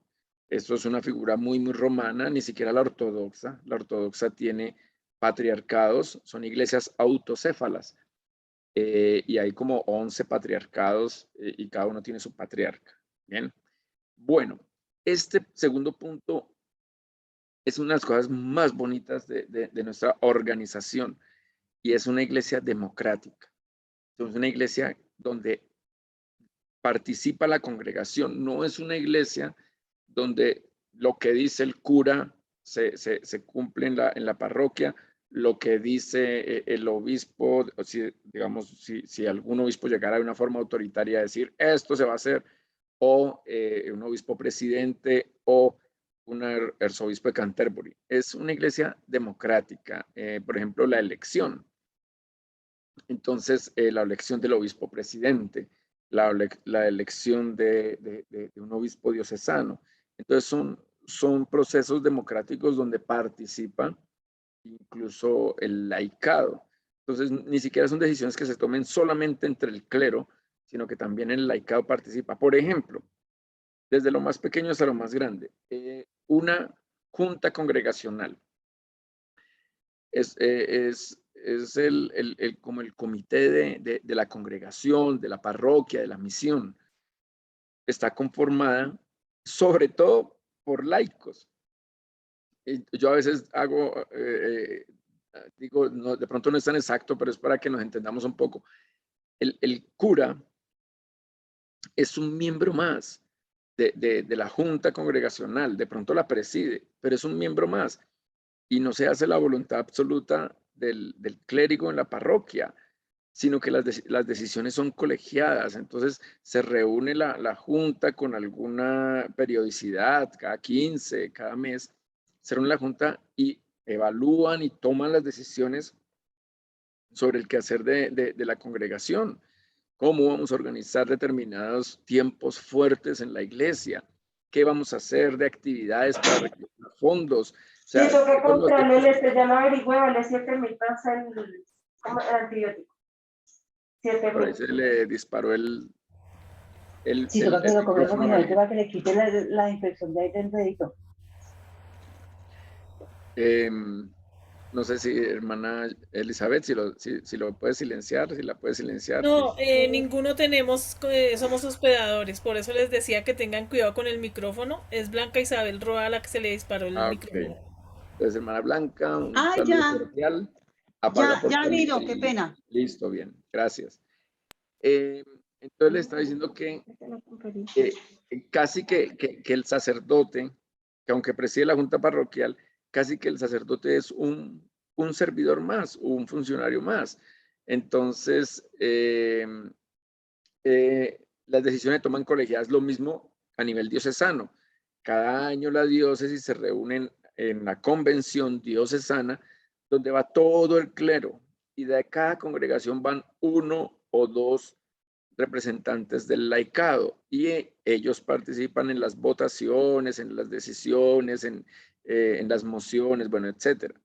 Esto es una figura muy romana, ni siquiera la ortodoxa. La ortodoxa tiene patriarcados, son iglesias autocéfalas. Y hay como 11 patriarcados y cada uno tiene su patriarca. Bien. Bueno, este segundo punto es una de las cosas más bonitas de nuestra organización y es una iglesia democrática. Es una iglesia donde participa la congregación, no es una iglesia donde lo que dice el cura se cumple en la parroquia, lo que dice el obispo, o si algún obispo llegara de una forma autoritaria a decir esto se va a hacer, o un obispo presidente, o arzobispo de Canterbury. Es una iglesia democrática, por ejemplo, la elección. Entonces, la elección del obispo presidente, la elección de un obispo diocesano. Entonces, son procesos democráticos donde participa incluso el laicado. Entonces, ni siquiera son decisiones que se tomen solamente entre el clero, sino que también el laicado participa. Por ejemplo, desde lo más pequeño hasta lo más grande, una junta congregacional es como el comité de la congregación, de la parroquia, de la misión. Está conformada sobre todo por laicos. Yo a veces digo, no, de pronto no es tan exacto, pero es para que nos entendamos un poco. El cura es un miembro más de la junta congregacional, de pronto la preside, pero es un miembro más y no se hace la voluntad absoluta del clérigo en la parroquia, sino que las decisiones son colegiadas. Entonces se reúne la junta con alguna periodicidad, cada 15, cada mes, se reúne la junta y evalúan y toman las decisiones sobre el quehacer de la congregación. ¿Cómo vamos a organizar determinados tiempos fuertes en la iglesia? ¿Qué vamos a hacer de actividades para reclutar fondos? O sea, sí, toca controlarle, ya lo averigüé, vale 7.000 pesos el antibiótico. 7.000. Por ahí se le disparó sí, toca que lo comió porque para que le quite la infección de ahí del dedito. No sé si, hermana Elizabeth, si lo puede silenciar, si la puede silenciar. No, ninguno tenemos, somos hospedadores, por eso les decía que tengan cuidado con el micrófono. Es Blanca Isabel Roa a la que se le disparó el micrófono. Entonces, hermana Blanca, un saludo cordial. Ya miro, qué pena. Listo, bien, gracias. Entonces le estaba diciendo que casi que el sacerdote, que aunque preside la junta parroquial, casi que el sacerdote es un servidor más, un funcionario más. Entonces, las decisiones se toman colegiadas, lo mismo a nivel diocesano. Cada año la diócesis se reúnen en la convención diocesana, donde va todo el clero, y de cada congregación van 1 o 2 representantes del laicado, y ellos participan en las votaciones, en las decisiones, en las mociones, bueno, etcétera.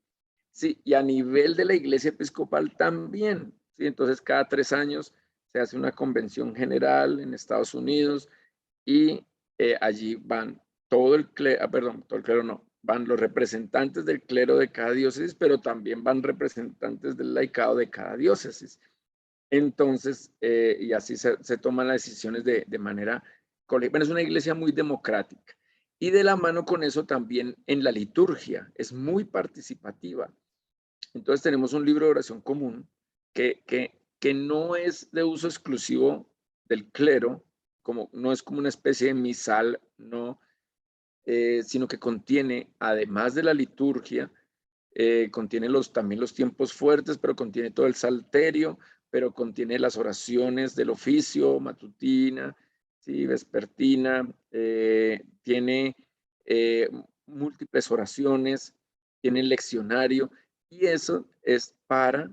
Sí, y a nivel de la iglesia episcopal también, ¿sí? Entonces cada 3 años se hace una convención general en Estados Unidos y allí van todo el clero, todo el clero no, van los representantes del clero de cada diócesis, pero también van representantes del laicado de cada diócesis. Entonces, y así se toman las decisiones de manera colegial. Bueno, es una iglesia muy democrática. Y de la mano con eso también en la liturgia, es muy participativa. Entonces tenemos un libro de oración común que no es de uso exclusivo del clero, no es como una especie de misal, no, sino que contiene, además de la liturgia, contiene también los tiempos fuertes, pero contiene todo el salterio, pero contiene las oraciones del oficio, matutina, ¿sí? Vespertina, tiene múltiples oraciones, tiene el leccionario, y eso es para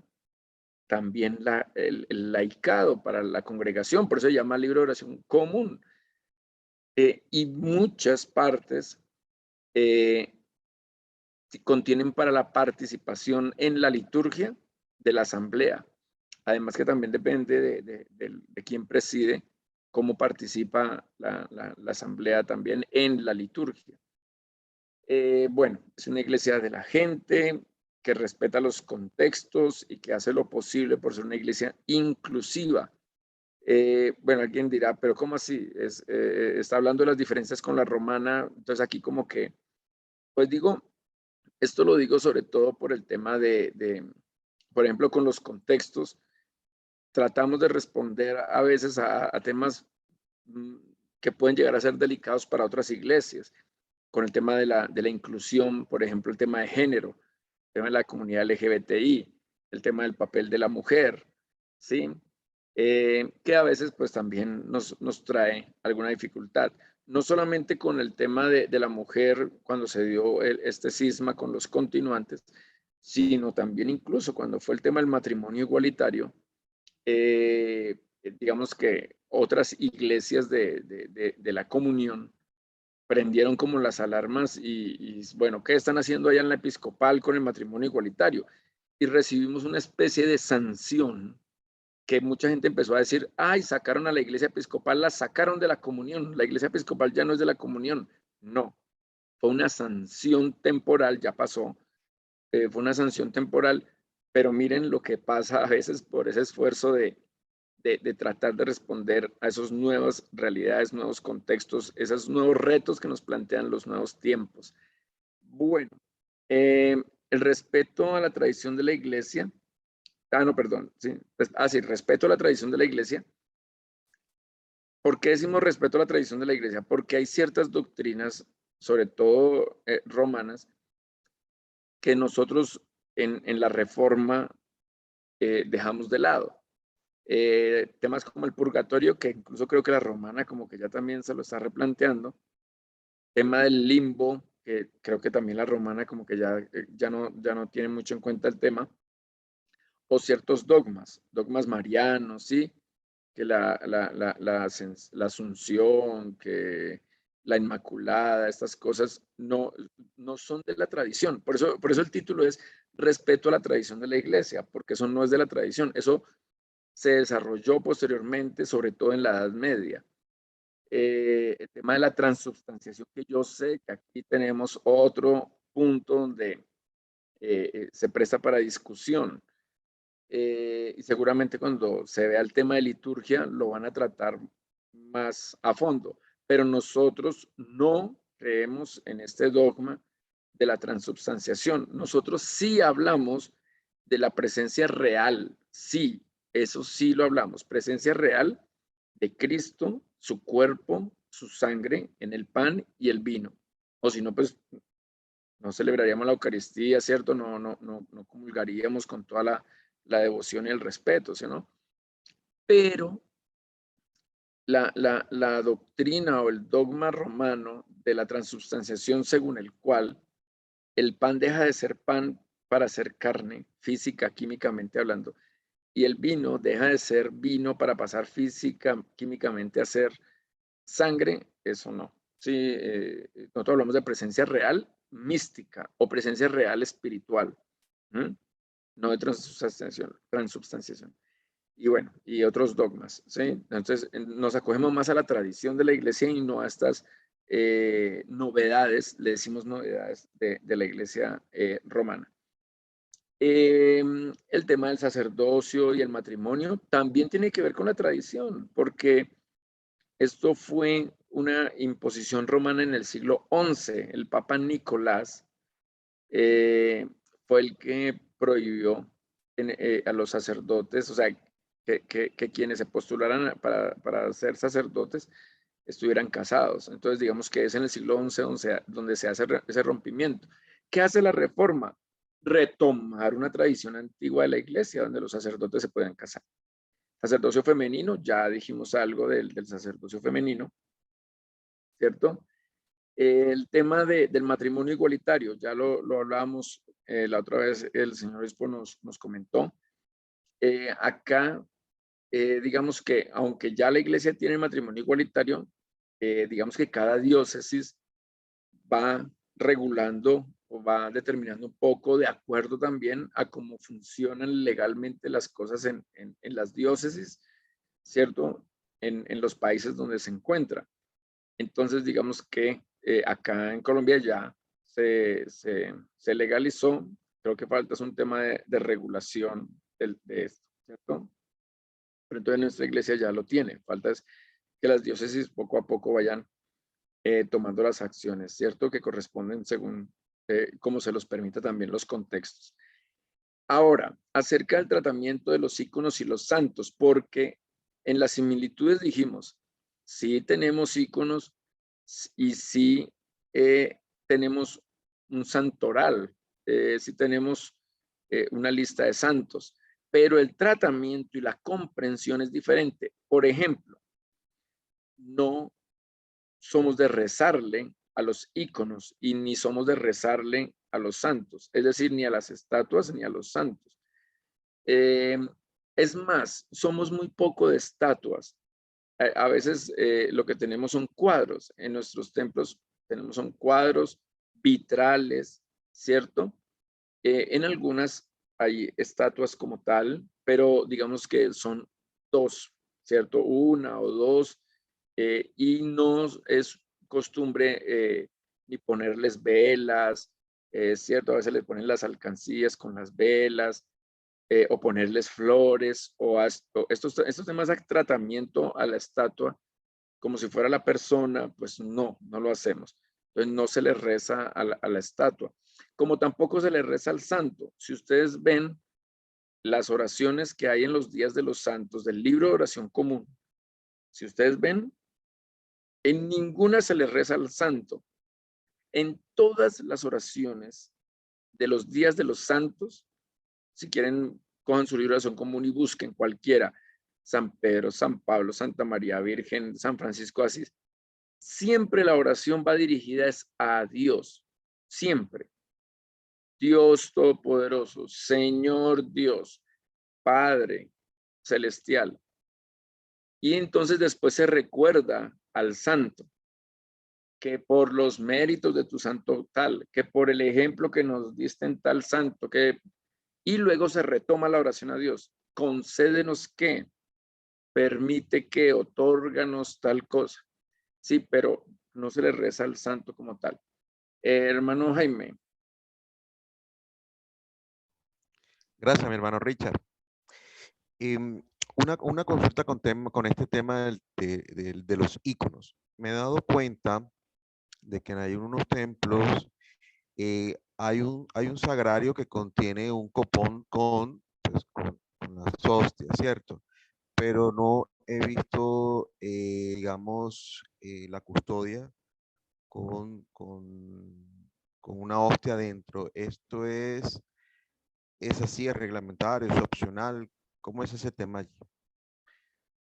también el laicado, para la congregación, por eso se llama libro de oración común. Y muchas partes contienen para la participación en la liturgia de la asamblea. Además que también depende de quién preside, cómo participa la asamblea también en la liturgia. Bueno, es una iglesia de la gente, que respeta los contextos y que hace lo posible por ser una iglesia inclusiva. Bueno, alguien dirá, pero ¿cómo así? Está hablando de las diferencias con la romana, entonces aquí como que, pues digo, esto lo digo sobre todo por el tema por ejemplo, con los contextos, tratamos de responder a veces a temas que pueden llegar a ser delicados para otras iglesias, con el tema de la inclusión, por ejemplo, el tema de género, el tema de la comunidad LGBTI, el tema del papel de la mujer, ¿sí? Que a veces pues también nos trae alguna dificultad. no solamente con el tema de la mujer cuando se dio este cisma con los continuantes, sino también incluso cuando fue el tema del matrimonio igualitario, digamos que otras iglesias de la comunión prendieron como las alarmas y bueno, ¿qué están haciendo allá en la episcopal con el matrimonio igualitario? Y recibimos una especie de sanción que mucha gente empezó a decir, ay, sacaron a la iglesia episcopal, la sacaron de la comunión, la iglesia episcopal ya no es de la comunión. No, fue una sanción temporal, ya pasó, fue una sanción temporal, pero miren lo que pasa a veces por ese esfuerzo de tratar de responder a esas nuevas realidades, nuevos contextos, esos nuevos retos que nos plantean los nuevos tiempos. Bueno, el respeto a la tradición de la iglesia. No, perdón. Sí, sí, respeto a la tradición de la iglesia. ¿Por qué decimos respeto a la tradición de la iglesia? Porque hay ciertas doctrinas, sobre todo romanas, que nosotros en la reforma dejamos de lado. Temas como el purgatorio, que incluso creo que la romana como que ya también se lo está replanteando. Tema del limbo, que creo que también la romana como que ya no tiene mucho en cuenta el tema. O ciertos dogmas marianos, ¿sí? Que la Asunción, que la Inmaculada, estas cosas no son de la tradición. Por eso el título es Respeto a la tradición de la iglesia, porque eso no es de la tradición. Eso se desarrolló posteriormente, sobre todo en la Edad Media. El tema de la transubstanciación, que yo sé que aquí tenemos otro punto donde se presta para discusión. Y seguramente cuando se vea el tema de liturgia lo van a tratar más a fondo, pero nosotros no creemos en este dogma de la transubstanciación. Nosotros sí hablamos de la presencia real, sí, eso sí lo hablamos, presencia real de Cristo, su cuerpo, su sangre en el pan y el vino. O si no, pues no celebraríamos la Eucaristía, ¿cierto? No comulgaríamos con toda la devoción y el respeto, ¿sí, no? Pero la doctrina o el dogma romano de la transubstanciación, según el cual el pan deja de ser pan para ser carne, física, químicamente hablando, y el vino deja de ser vino para pasar física, químicamente a ser sangre, eso no. Sí, nosotros hablamos de presencia real mística o presencia real espiritual, no de transubstanciación. Y bueno, y otros dogmas, ¿sí? Entonces nos acogemos más a la tradición de la iglesia y no a estas novedades, le decimos novedades de la iglesia romana. El tema del sacerdocio y el matrimonio también tiene que ver con la tradición, porque esto fue una imposición romana en el siglo XI. El Papa Nicolás fue el que prohibió a los sacerdotes, o sea, que quienes se postularan para ser sacerdotes estuvieran casados. Entonces, digamos que es en el siglo XI donde se hace ese rompimiento. ¿Qué hace la reforma? Retomar una tradición antigua de la iglesia donde los sacerdotes se pueden casar. Sacerdocio femenino, ya dijimos algo del sacerdocio femenino, ¿cierto? El tema del matrimonio igualitario, ya lo hablábamos la otra vez, el señor Expo nos comentó. Acá, digamos que aunque ya la iglesia tiene matrimonio igualitario, digamos que cada diócesis va regulando o va determinando un poco de acuerdo también a cómo funcionan legalmente las cosas en las diócesis, ¿cierto? En los países donde se encuentra. Entonces, digamos que acá en Colombia ya se legalizó. Creo que falta es un tema de regulación de esto, ¿cierto? Pero entonces nuestra iglesia ya lo tiene. Falta es que las diócesis poco a poco vayan tomando las acciones, ¿cierto? Que corresponden según cómo se los permita también los contextos. Ahora, acerca del tratamiento de los íconos y los santos, porque en las similitudes dijimos, sí tenemos íconos y sí tenemos un santoral, sí tenemos una lista de santos, pero el tratamiento y la comprensión es diferente. Por ejemplo, no somos de rezarle a los íconos y ni somos de rezarle a los santos, es decir, ni a las estatuas ni a los santos. Es más, somos muy poco de estatuas. A veces lo que tenemos son cuadros. En nuestros templos son cuadros vitrales, ¿cierto? En algunas hay estatuas como tal, pero digamos que son dos, ¿cierto? Una o dos, y no es costumbre ni ponerles velas, ¿cierto? A veces le ponen las alcancías con las velas, o ponerles flores, o estos temas de tratamiento a la estatua como si fuera la persona, pues no lo hacemos. Entonces no se le reza a la estatua, como tampoco se le reza al santo. Si ustedes ven las oraciones que hay en los días de los santos del libro de oración común, si ustedes ven, en ninguna se le reza al santo. En todas las oraciones de los días de los santos, si quieren, cojan su libro de oración común y busquen cualquiera, San Pedro, San Pablo, Santa María Virgen, San Francisco de Asís. Siempre la oración va dirigida a Dios, siempre. Dios Todopoderoso, Señor Dios, Padre Celestial. Y entonces después se recuerda al santo, que por los méritos de tu santo tal, que por el ejemplo que nos diste en tal santo, y luego se retoma la oración a Dios. Concédenos que, permite que, otórganos tal cosa. Sí, pero no se le reza al santo como tal. Hermano Jaime. Gracias, mi hermano Richard. Una consulta con este tema de los íconos. Me he dado cuenta de que hay unos templos, hay un sagrario que contiene un copón con las hostias, ¿cierto? Pero no he visto, digamos, la custodia con una hostia dentro. ¿Esto es así, es reglamentario, es opcional? ¿Cómo es ese tema allí?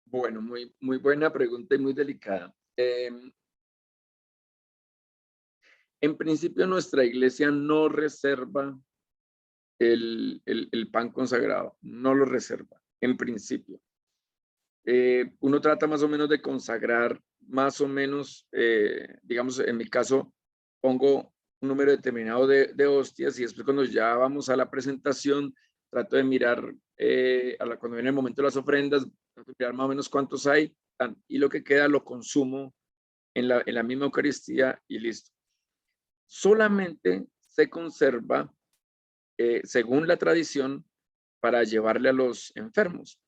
Bueno, muy buena pregunta y muy delicada. En principio, nuestra iglesia no reserva el pan consagrado, no lo reserva, en principio. Uno trata más o menos de consagrar más o menos, digamos, en mi caso, pongo un número determinado de hostias y después cuando ya vamos a la presentación, trato de mirar, cuando viene el momento de las ofrendas, trato de mirar más o menos cuántos hay y lo que queda lo consumo en la misma Eucaristía y listo. Solamente se conserva, según la tradición, para llevarle a los enfermos.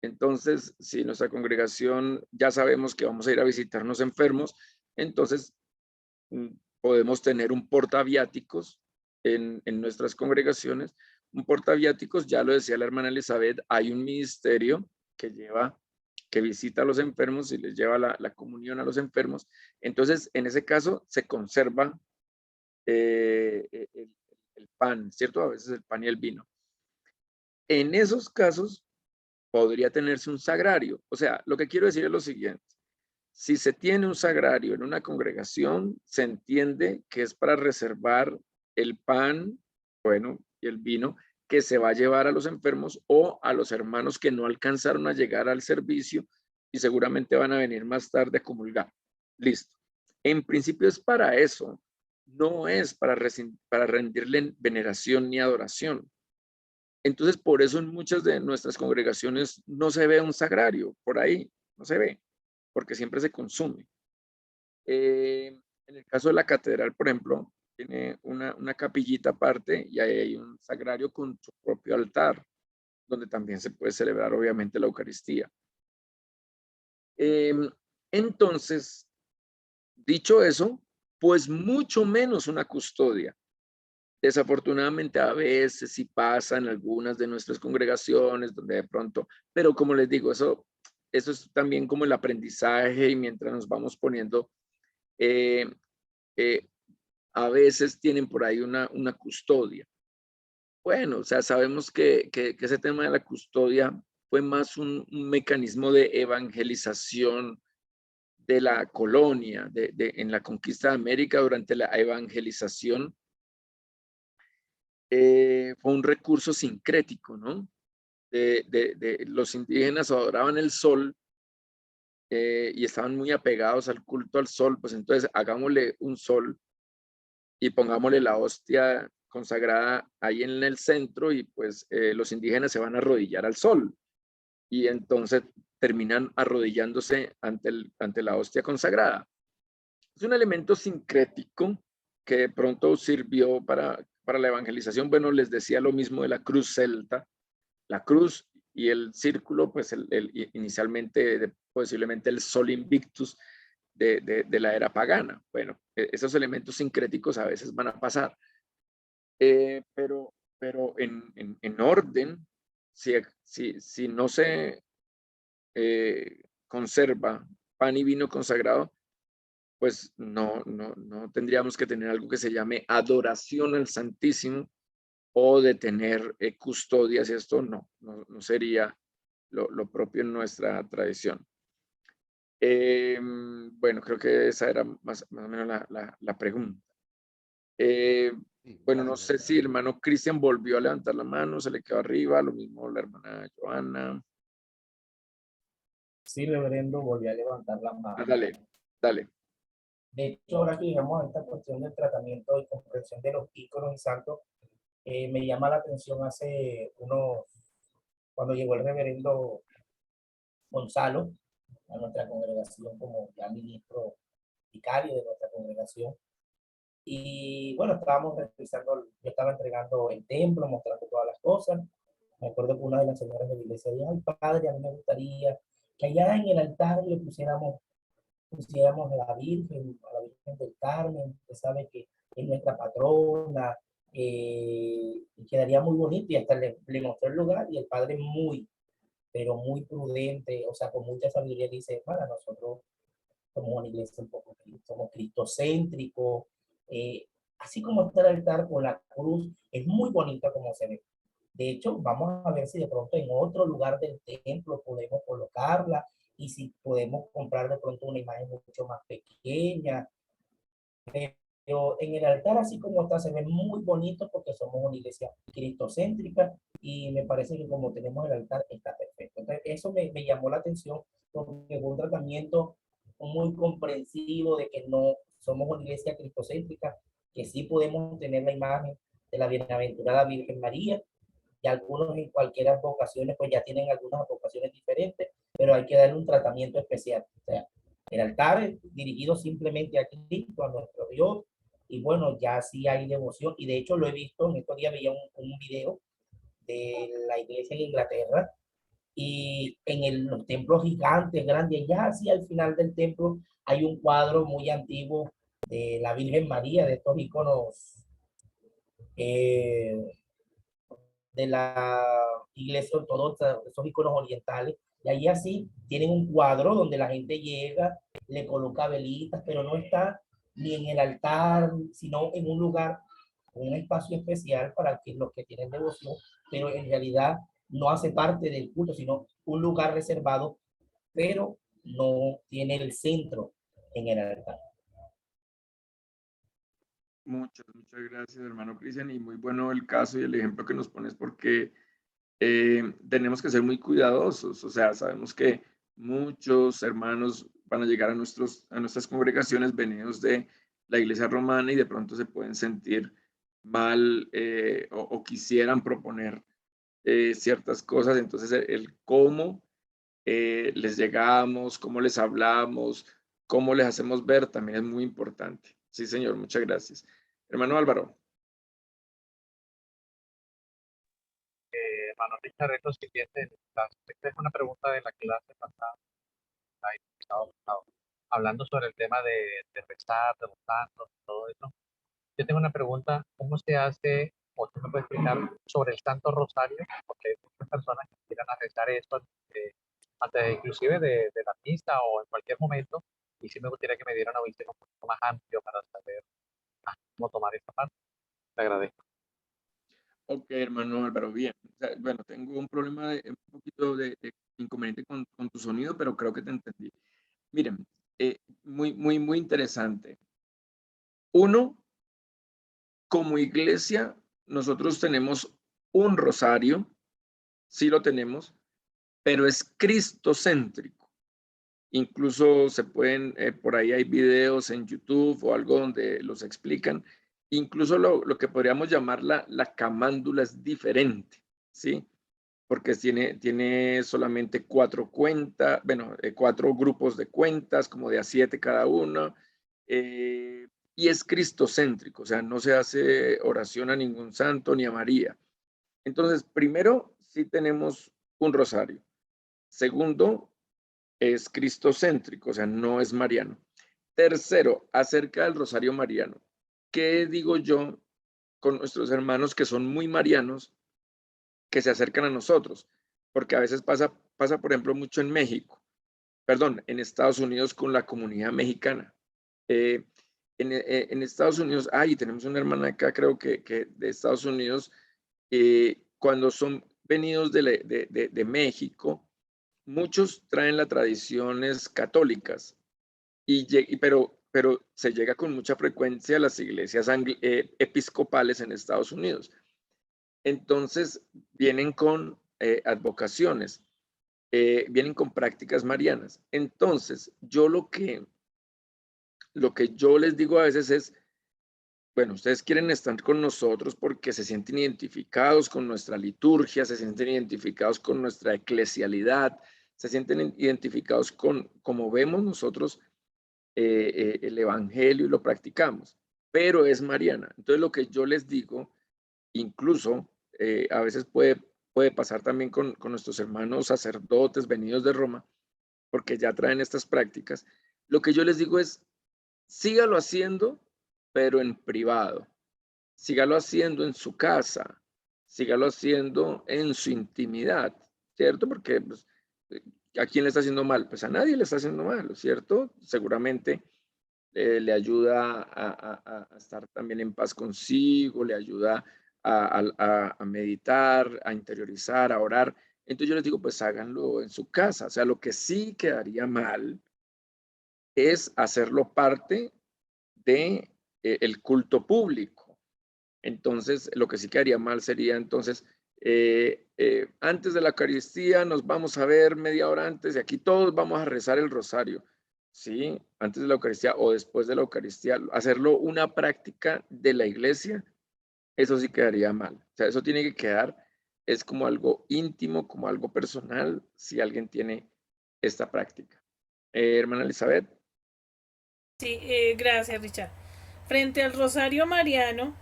Entonces, si nuestra congregación ya sabemos que vamos a ir a visitarnos enfermos, entonces podemos tener un portaviáticos en nuestras congregaciones. Un portaviáticos, ya lo decía la hermana Elizabeth, hay un ministerio que visita a los enfermos y les lleva la comunión a los enfermos. Entonces, en ese caso, se conserva el pan, ¿cierto? A veces el pan y el vino. En esos casos, podría tenerse un sagrario. O sea, lo que quiero decir es lo siguiente. Si se tiene un sagrario en una congregación, se entiende que es para reservar el pan, bueno, y el vino que se va a llevar a los enfermos o a los hermanos que no alcanzaron a llegar al servicio y seguramente van a venir más tarde a comulgar. Listo. En principio es para eso, no es para rendirle veneración ni adoración. Entonces, por eso en muchas de nuestras congregaciones no se ve un sagrario, por ahí no se ve, porque siempre se consume. En el caso de la catedral, por ejemplo, tiene una capillita aparte y ahí hay un sagrario con su propio altar, donde también se puede celebrar obviamente la Eucaristía. Entonces, dicho eso, pues mucho menos una custodia. Desafortunadamente a veces sí pasa en algunas de nuestras congregaciones donde de pronto, pero como les digo, eso es también como el aprendizaje y mientras nos vamos poniendo, a veces tienen por ahí una custodia. Bueno, o sea, sabemos que ese tema de la custodia fue más un mecanismo de evangelización de la colonia, en la conquista de América durante la evangelización, fue un recurso sincrético, ¿no? Los indígenas adoraban el sol y estaban muy apegados al culto al sol, pues entonces hagámosle un sol y pongámosle la hostia consagrada ahí en el centro y pues los indígenas se van a arrodillar al sol y entonces terminan arrodillándose ante la hostia consagrada. Es un elemento sincrético que de pronto sirvió para la evangelización. Bueno, les decía lo mismo de la cruz celta. La cruz y el círculo, pues inicialmente posiblemente el sol invictus de la era pagana. Bueno, esos elementos sincréticos a veces van a pasar. Pero en orden, si no se conserva pan y vino consagrado, pues no tendríamos que tener algo que se llame adoración al Santísimo o de tener custodias, y esto no sería lo propio en nuestra tradición. Bueno, creo que esa era más o menos la pregunta. Bueno, no sé si el hermano Cristian volvió a levantar la mano, se le quedó arriba, lo mismo la hermana Joana. Sí, reverendo, volví a levantar la mano. Dale. De hecho, ahora que llegamos a esta cuestión del tratamiento y comprensión de los íconos y santos, me llama la atención cuando llegó el reverendo Gonzalo a nuestra congregación como ya ministro vicario de nuestra congregación. Y bueno, estábamos revisando, yo estaba entregando el templo, mostrando todas las cosas. Me acuerdo que una de las señoras de la iglesia dijo: ay, padre, a mí me gustaría que allá en el altar le pusiéramos a la Virgen del Carmen, que sabe que es nuestra patrona, y quedaría muy bonito. Y hasta le mostré el lugar y el padre pero muy prudente, o sea, con mucha sabiduría dice: para nosotros somos una iglesia un poco, somos cristocéntricos, así como está el altar con la cruz, es muy bonita como se ve. De hecho, vamos a ver si de pronto en otro lugar del templo podemos colocarla y si podemos comprar de pronto una imagen mucho más pequeña. Pero en el altar, así como está, se ve muy bonito porque somos una iglesia cristocéntrica y me parece que como tenemos el altar está perfecto. Entonces, eso me llamó la atención porque fue un tratamiento muy comprensivo de que no somos una iglesia cristocéntrica, que sí podemos tener la imagen de la bienaventurada Virgen María, y algunos en cualquier vocaciones pues ya tienen algunas vocaciones diferentes, pero hay que darle un tratamiento especial. O sea, el altar es dirigido simplemente a Cristo, a nuestro Dios, y bueno, ya sí hay devoción, y de hecho lo he visto, en estos días veía un video de la iglesia en Inglaterra, y en los templos gigantes, grandes, ya así al final del templo hay un cuadro muy antiguo de la Virgen María, de estos iconos de la iglesia ortodoxa, esos iconos orientales, y ahí así tienen un cuadro donde la gente llega, le coloca velitas, pero no está ni en el altar, sino en un lugar, un espacio especial para que los que tienen devoción, pero en realidad no hace parte del culto, sino un lugar reservado, pero no tiene el centro en el altar. Muchas gracias, hermano Cristian, y muy bueno el caso y el ejemplo que nos pones porque tenemos que ser muy cuidadosos. O sea, sabemos que muchos hermanos van a llegar a nuestras congregaciones venidos de la iglesia romana y de pronto se pueden sentir mal o quisieran proponer ciertas cosas. Entonces, el cómo les llegamos, cómo les hablamos, cómo les hacemos ver también es muy importante. Sí, señor, muchas gracias. Hermano Álvaro. Hermano Richard, es lo siguiente. Esta es una pregunta de la clase pasada. Hablando sobre el tema de rezar, de los santos, todo eso. Yo tengo una pregunta: ¿cómo se hace, o tú me puedes explicar sobre el Santo Rosario? Porque hay muchas personas que quieran rezar esto antes inclusive de la misa o en cualquier momento, y sí me gustaría que me dieran una visión un poco más amplio para saber cómo tomar esta parte. Te agradezco. Ok, hermano Álvaro, bien. O sea, bueno, tengo un problema un poquito de inconveniente con tu sonido, pero creo que te entendí. Miren, muy interesante. Uno, como iglesia, nosotros tenemos un rosario, sí lo tenemos, pero es cristocéntrico. Incluso se pueden, por ahí hay videos en YouTube o algo donde los explican. Incluso lo que podríamos llamar la camándula es diferente, ¿sí? Porque tiene solamente 4 cuentas, bueno, 4 grupos de cuentas, como de a 7 cada uno, y es cristocéntrico, o sea, no se hace oración a ningún santo ni a María. Entonces, primero, sí tenemos un rosario. Segundo, es cristocéntrico, o sea, no es mariano. Tercero, acerca del rosario mariano. ¿Qué digo yo con nuestros hermanos que son muy marianos, que se acercan a nosotros? Porque a veces pasa, por ejemplo, mucho en México, perdón, en Estados Unidos con la comunidad mexicana. En Estados Unidos, tenemos una hermana acá, creo que de Estados Unidos, cuando son venidos de México, muchos traen las tradiciones católicas, pero se llega con mucha frecuencia a las iglesias episcopales en Estados Unidos. Entonces, vienen con advocaciones, vienen con prácticas marianas. Entonces, yo lo que yo les digo a veces es, bueno, ustedes quieren estar con nosotros porque se sienten identificados con nuestra liturgia, se sienten identificados con nuestra eclesialidad, se sienten identificados con cómo vemos nosotros el evangelio y lo practicamos, pero es mariana. Entonces lo que yo les digo, incluso a veces puede pasar también con nuestros hermanos sacerdotes venidos de Roma, porque ya traen estas prácticas, lo que yo les digo es, sígalo haciendo, pero en privado. Sígalo haciendo en su casa, sígalo haciendo en su intimidad, ¿cierto? Porque pues, ¿a quién le está haciendo mal? Pues a nadie le está haciendo mal, ¿cierto? Seguramente le ayuda a estar también en paz consigo, le ayuda a meditar, a interiorizar, a orar. Entonces yo les digo, pues háganlo en su casa. O sea, lo que sí quedaría mal es hacerlo parte de el culto público. Entonces, lo que sí quedaría mal sería entonces, antes de la Eucaristía nos vamos a ver media hora antes y aquí todos vamos a rezar el rosario, ¿sí? Antes de la Eucaristía o después de la Eucaristía, hacerlo una práctica de la iglesia, eso sí quedaría mal. O sea, eso tiene que quedar, es como algo íntimo, como algo personal, si alguien tiene esta práctica. Hermana Elizabeth. Sí, gracias, Richard. Frente al rosario mariano,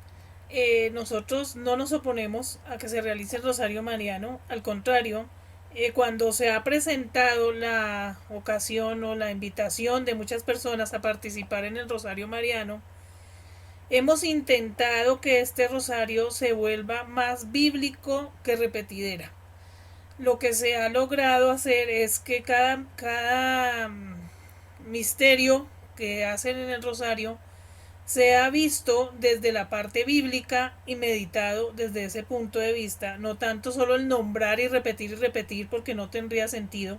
nosotros no nos oponemos a que se realice el rosario mariano. Al contrario, cuando se ha presentado la ocasión o la invitación de muchas personas a participar en el rosario mariano, hemos intentado que este rosario se vuelva más bíblico que repetidera. Lo que se ha logrado hacer es que cada misterio que hacen en el rosario se ha visto desde la parte bíblica y meditado desde ese punto de vista, no tanto solo el nombrar y repetir porque no tendría sentido,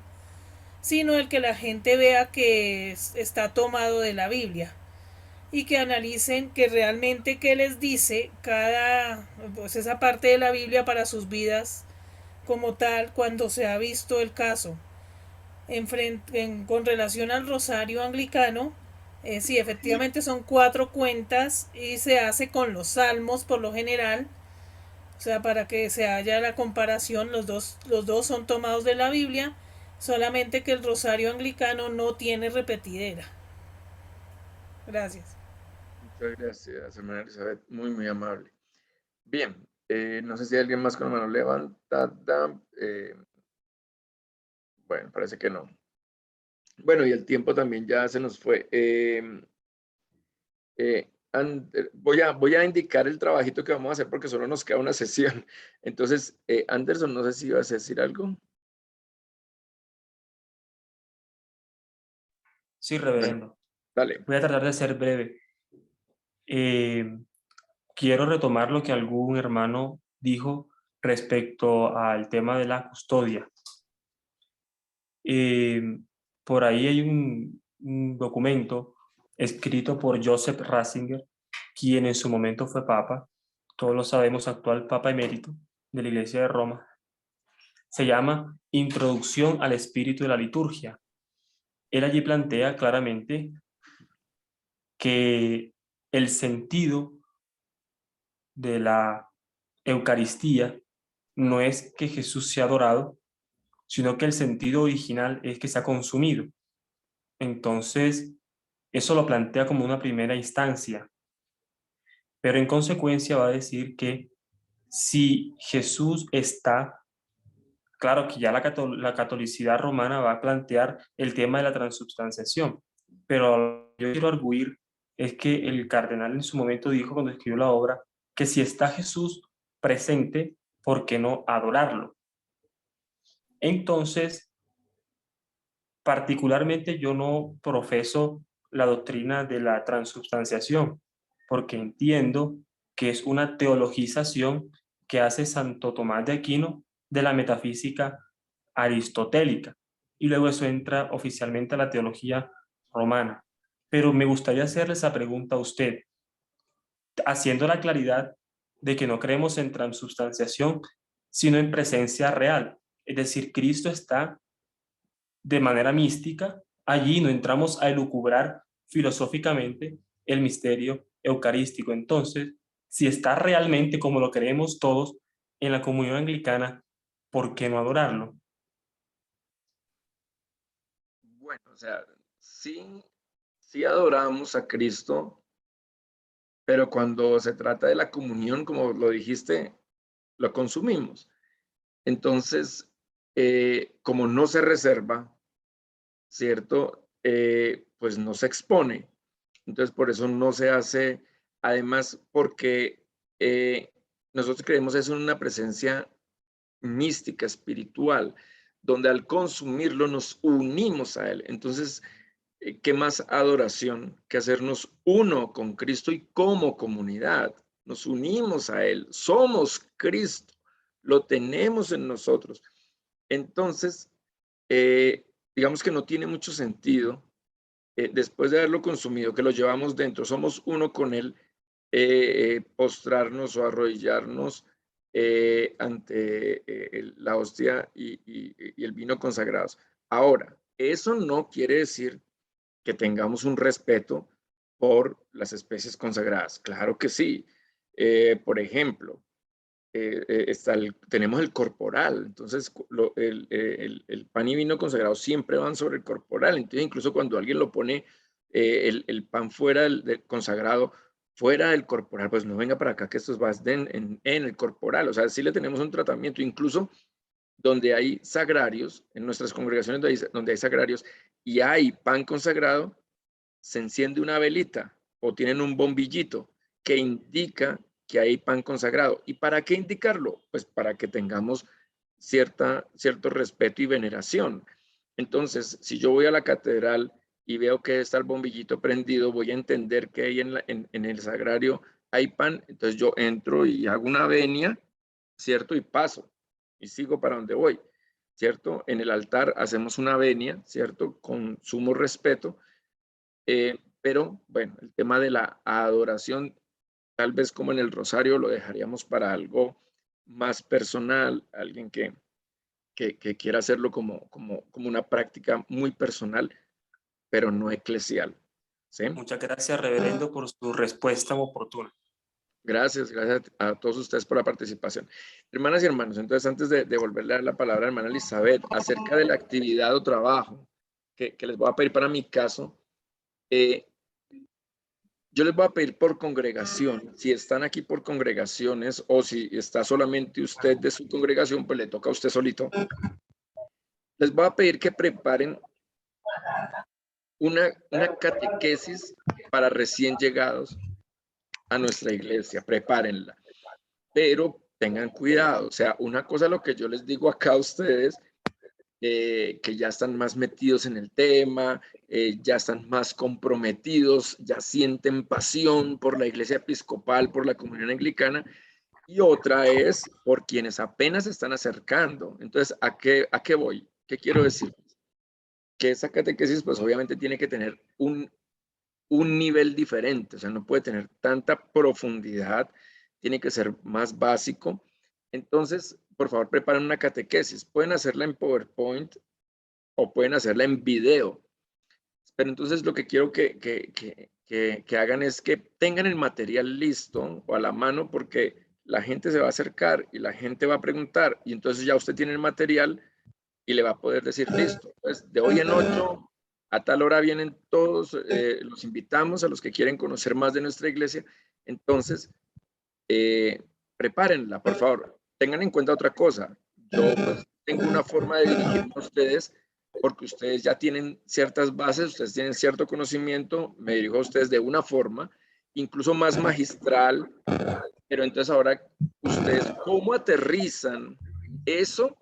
sino el que la gente vea que está tomado de la Biblia y que analicen que realmente qué les dice pues esa parte de la Biblia para sus vidas como tal cuando se ha visto el caso. Con relación al rosario anglicano, sí, efectivamente son 4 cuentas y se hace con los salmos por lo general. O sea, para que se haya la comparación, los dos son tomados de la Biblia, solamente que el rosario anglicano no tiene repetidera. Gracias. Muchas gracias, hermana Elizabeth. Muy amable. Bien, no sé si hay alguien más con la mano levantada. Bueno, parece que no. Bueno, y el tiempo también ya se nos fue. Voy a indicar el trabajito que vamos a hacer porque solo nos queda una sesión. Entonces, Anderson, no sé si ibas a decir algo. Sí, reverendo. Bueno, dale. Voy a tratar de ser breve. Quiero retomar lo que algún hermano dijo respecto al tema de la custodia. Por ahí hay documento escrito por Joseph Ratzinger, quien en su momento fue papa, todos lo sabemos, actual papa emérito de la Iglesia de Roma. Se llama Introducción al Espíritu de la Liturgia. Él allí plantea claramente que el sentido de la Eucaristía no es que Jesús sea adorado, sino que el sentido original es que se ha consumido. Entonces, eso lo plantea como una primera instancia. Pero en consecuencia va a decir que si Jesús está, claro que ya la catolicidad romana va a plantear el tema de la transubstanciación, pero yo quiero arguir es que el cardenal en su momento dijo cuando escribió la obra que si está Jesús presente, ¿por qué no adorarlo? Entonces, particularmente yo no profeso la doctrina de la transubstanciación, porque entiendo que es una teologización que hace Santo Tomás de Aquino de la metafísica aristotélica, y luego eso entra oficialmente a la teología romana. Pero me gustaría hacerle esa pregunta a usted, haciendo la claridad de que no creemos en transubstanciación, sino en presencia real. Es decir, Cristo está de manera mística, allí no entramos a elucubrar filosóficamente el misterio eucarístico. Entonces, si está realmente como lo creemos todos en la comunión anglicana, ¿por qué no adorarlo? Bueno, o sea, sí adoramos a Cristo, pero cuando se trata de la comunión, como lo dijiste, lo consumimos. Entonces, como no se reserva, ¿cierto? Pues no se expone. Entonces, por eso no se hace, además, porque nosotros creemos eso en una presencia mística, espiritual, donde al consumirlo nos unimos a Él. Entonces, ¿qué más adoración que hacernos uno con Cristo y como comunidad? Nos unimos a Él, somos Cristo, lo tenemos en nosotros. Entonces, digamos que no tiene mucho sentido, después de haberlo consumido, que lo llevamos dentro, somos uno con Él, postrarnos o arrodillarnos ante la hostia y el vino consagrados. Ahora, eso no quiere decir que tengamos un respeto por las especies consagradas. Claro que sí. Por ejemplo, tenemos el corporal, entonces el pan y vino consagrado siempre van sobre el corporal, entonces incluso cuando alguien lo pone el pan fuera del consagrado, fuera del corporal, pues no venga para acá que esto va en el corporal, o sea, sí le tenemos un tratamiento, incluso donde hay sagrarios, en nuestras congregaciones donde hay sagrarios y hay pan consagrado, se enciende una velita o tienen un bombillito que indica que hay pan consagrado. ¿Y para qué indicarlo? Pues para que tengamos cierto respeto y veneración. Entonces, si yo voy a la catedral y veo que está el bombillito prendido, voy a entender que ahí en el sagrario hay pan, entonces yo entro y hago una venia, ¿cierto? Y paso y sigo para donde voy, ¿cierto? En el altar hacemos una venia, ¿cierto? Con sumo respeto, pero bueno, el tema de la adoración, tal vez como en el rosario, lo dejaríamos para algo más personal, alguien que quiera hacerlo como una práctica muy personal, pero no eclesial. ¿Sí? Muchas gracias, reverendo, por su respuesta oportuna. Gracias a todos ustedes por la participación. Hermanas y hermanos, entonces antes de devolverle a la palabra a hermana Elizabeth, acerca de la actividad o trabajo que les voy a pedir para mi caso, yo les voy a pedir por congregación, si están aquí por congregaciones o si está solamente usted de su congregación, pues le toca a usted solito. Les voy a pedir que preparen una catequesis para recién llegados a nuestra iglesia, prepárenla. Pero tengan cuidado, o sea, una cosa lo que yo les digo acá a ustedes, que ya están más metidos en el tema, ya están más comprometidos, ya sienten pasión por la iglesia episcopal, por la comunión anglicana, y otra es por quienes apenas se están acercando. Entonces, ¿a qué voy? ¿Qué quiero decir? que esa catequesis pues obviamente tiene que tener un nivel diferente, o sea, no puede tener tanta profundidad, tiene que ser más básico. Entonces, por favor, preparen una catequesis. Pueden hacerla en PowerPoint o pueden hacerla en video. Pero entonces lo que quiero que hagan es que tengan el material listo o a la mano, porque la gente se va a acercar y la gente va a preguntar, y entonces ya usted tiene el material y le va a poder decir, listo, pues de hoy en 8 a tal hora vienen todos, los invitamos a los que quieren conocer más de nuestra iglesia. Entonces, prepárenla, por favor. Tengan en cuenta otra cosa. Yo pues, tengo una forma de dirigirme a ustedes porque ustedes ya tienen ciertas bases, ustedes tienen cierto conocimiento, me dirijo a ustedes de una forma, incluso más magistral, pero entonces ahora ustedes, ¿cómo aterrizan eso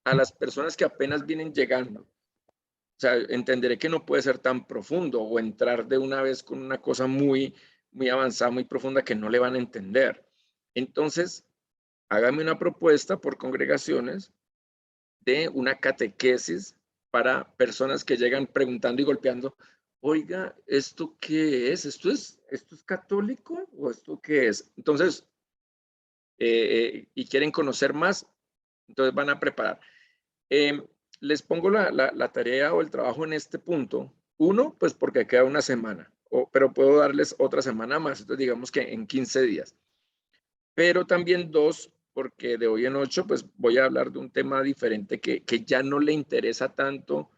a las personas que apenas vienen llegando? O sea, entenderé que no puede ser tan profundo o entrar de una vez con una cosa muy avanzada, muy profunda que no le van a entender. Entonces, hágame una propuesta por congregaciones de una catequesis para personas que llegan preguntando y golpeando, oiga, ¿esto qué es? ¿Esto es católico o esto qué es? Entonces, y quieren conocer más, entonces van a preparar. Les pongo la tarea o el trabajo en este punto. Uno, pues porque queda una semana, pero puedo darles otra semana más, entonces digamos que en 15 días. Pero también dos, porque de hoy en 8, pues voy a hablar de un tema diferente que ya no le interesa tanto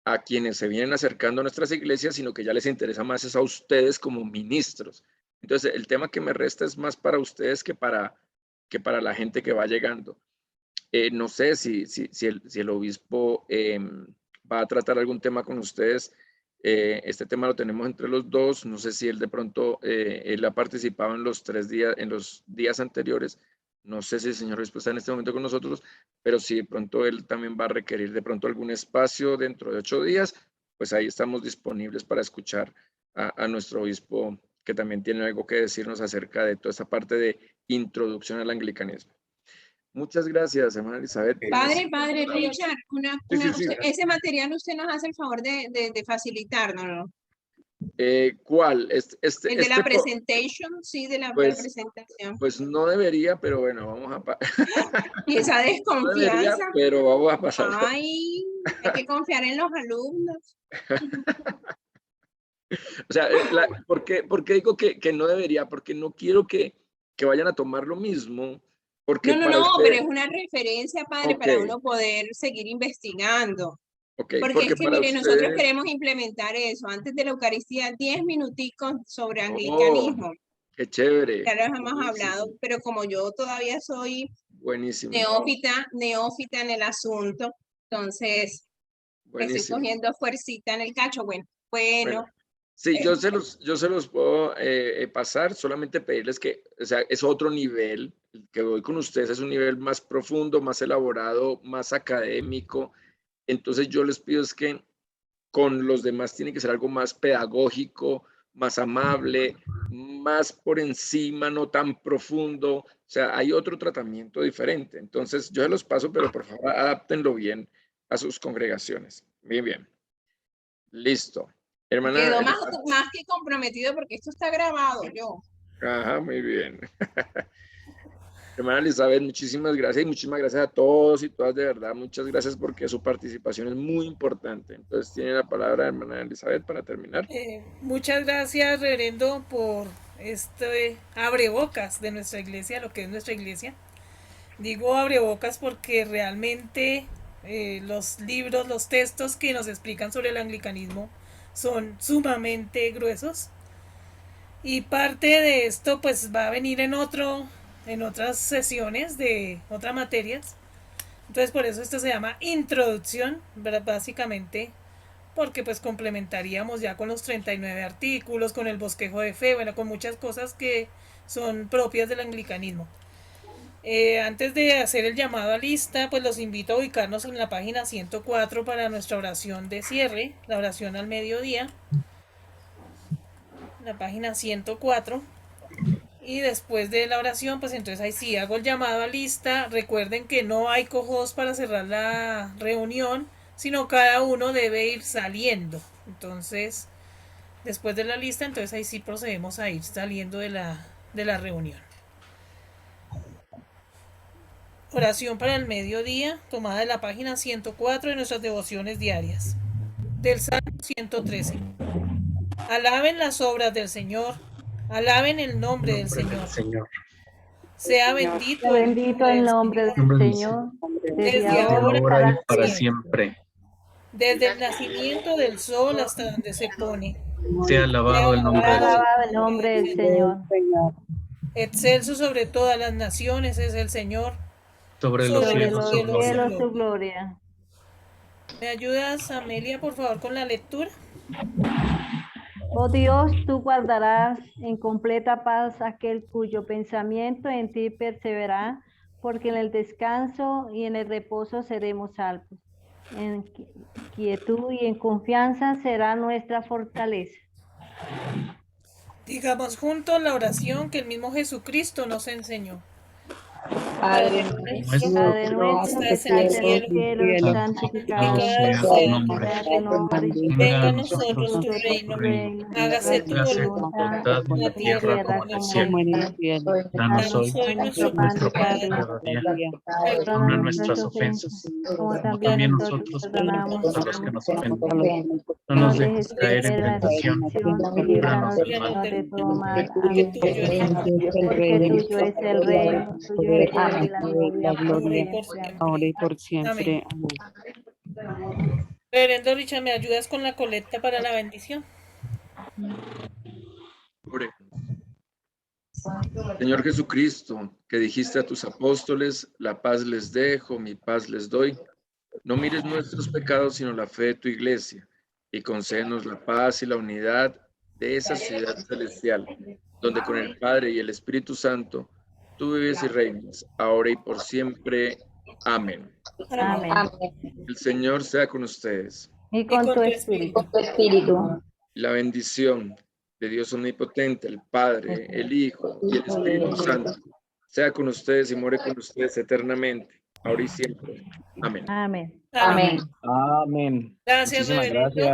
a quienes se vienen acercando a nuestras iglesias, sino que ya les interesa más es a ustedes como ministros. Entonces, el tema que me resta es más para ustedes que para la gente que va llegando. No sé si el obispo va a tratar algún tema con ustedes. Este tema lo tenemos entre los dos. No sé si él de pronto, él ha participado en los días anteriores. No sé si el señor obispo está en este momento con nosotros, pero si de pronto él también va a requerir de pronto algún espacio dentro de 8 días, pues ahí estamos disponibles para escuchar a nuestro obispo, que también tiene algo que decirnos acerca de toda esta parte de introducción al anglicanismo. Muchas gracias, hermana Elizabeth. Padre Richard, Sí. ese material usted nos hace el favor de facilitarnos, ¿no? ¿Cuál? El de la presentation, sí, de la presentación. Pues no debería, pero bueno, vamos a Y esa desconfianza. No debería, pero vamos a pasar. Ay, hay que confiar en los alumnos. O sea, ¿por qué digo que no debería? Porque no quiero que vayan a tomar lo mismo. Porque No, pero es una referencia, padre, para uno poder seguir investigando. Porque es que, mire, nosotros queremos implementar eso. Antes de la Eucaristía, 10 minuticos sobre anglicanismo. Qué chévere. Ya lo hemos hablado, pero como yo todavía soy neófita en el asunto, entonces estoy cogiendo fuercita en el cacho. Bueno. Sí, yo se los puedo pasar, solamente pedirles que, o sea, es otro nivel, el que voy con ustedes es un nivel más profundo, más elaborado, más académico. Entonces yo les pido es que con los demás tiene que ser algo más pedagógico, más amable, más por encima, no tan profundo. O sea, hay otro tratamiento diferente. Entonces yo se los paso, pero por favor adáptenlo bien a sus congregaciones. Bien. Listo. Hermana, quedó más que comprometido porque esto está grabado yo. Ajá, muy bien. Hermana Elizabeth, muchísimas gracias y muchísimas gracias a todos y todas, de verdad, muchas gracias porque su participación es muy importante. Entonces tiene la palabra hermana Elizabeth para terminar. Muchas gracias, reverendo, por este abrebocas de nuestra iglesia, lo que es nuestra iglesia. Digo abrebocas porque realmente los libros, los textos que nos explican sobre el anglicanismo son sumamente gruesos, y parte de esto pues va a venir en otras sesiones de otras materias. Entonces por eso esto se llama introducción, básicamente porque pues complementaríamos ya con los 39 artículos, con el bosquejo de fe, con muchas cosas que son propias del anglicanismo. Antes de hacer el llamado a lista, pues los invito a ubicarnos en la página 104 para nuestra oración de cierre, la oración al mediodía, la página 104. Y después de la oración, pues entonces ahí sí hago el llamado a lista. Recuerden que no hay co-host para cerrar la reunión, sino cada uno debe ir saliendo. Entonces, después de la lista, entonces ahí sí procedemos a ir saliendo de la reunión. Oración para el mediodía, tomada de la página 104 de nuestras devociones diarias. Del Salmo 113. Alaben las obras del Señor, alaben el nombre del Señor. Sea bendito el nombre del Señor, desde ahora y para siempre. desde el nacimiento del sol hasta donde se pone. Sea alabado el nombre del Señor. el nombre del Señor. Excelso sobre todas las naciones es el Señor. Sobre los cielos su gloria. su gloria. ¿Me ayudas, Amelia, por favor, con la lectura? Oh Dios, tú guardarás en completa paz aquel cuyo pensamiento en ti persevera, porque en el descanso y en el reposo seremos salvos. En quietud y en confianza será nuestra fortaleza. Digamos juntos la oración que el mismo Jesucristo nos enseñó. Padre nuestro, que estás en el cielo, santificado sea tu nombre. Venga a nosotros tu reino. Hágase tu voluntad en la tierra como en el cielo. Danos hoy nuestro pan de cada día. Perdona nuestras ofensas, como también nosotros perdonamos a los que nos ofenden. No nos dejes caer en tentación, líbranos del mal. Porque tuyo es el reino, tuyo es la gloria, ahora y por siempre. Amén. Reverendo Richard, ¿me ayudas con la colecta para la bendición? Señor Jesucristo, que dijiste a tus apóstoles, la paz les dejo, mi paz les doy. No mires nuestros pecados, sino la fe de tu iglesia, y concédenos la paz y la unidad de esa ciudad celestial, donde con el Padre y el Espíritu Santo tú vives y reinas, ahora y por siempre. Amén. Amén. El Señor sea con ustedes. Y con tu espíritu. La bendición de Dios Omnipotente, el Padre, el Hijo y el Espíritu Santo, sea con ustedes y more con ustedes eternamente, ahora y siempre. Amén. Amén. Amén. Amén. Gracias, Muchísimas reverendo. gracias.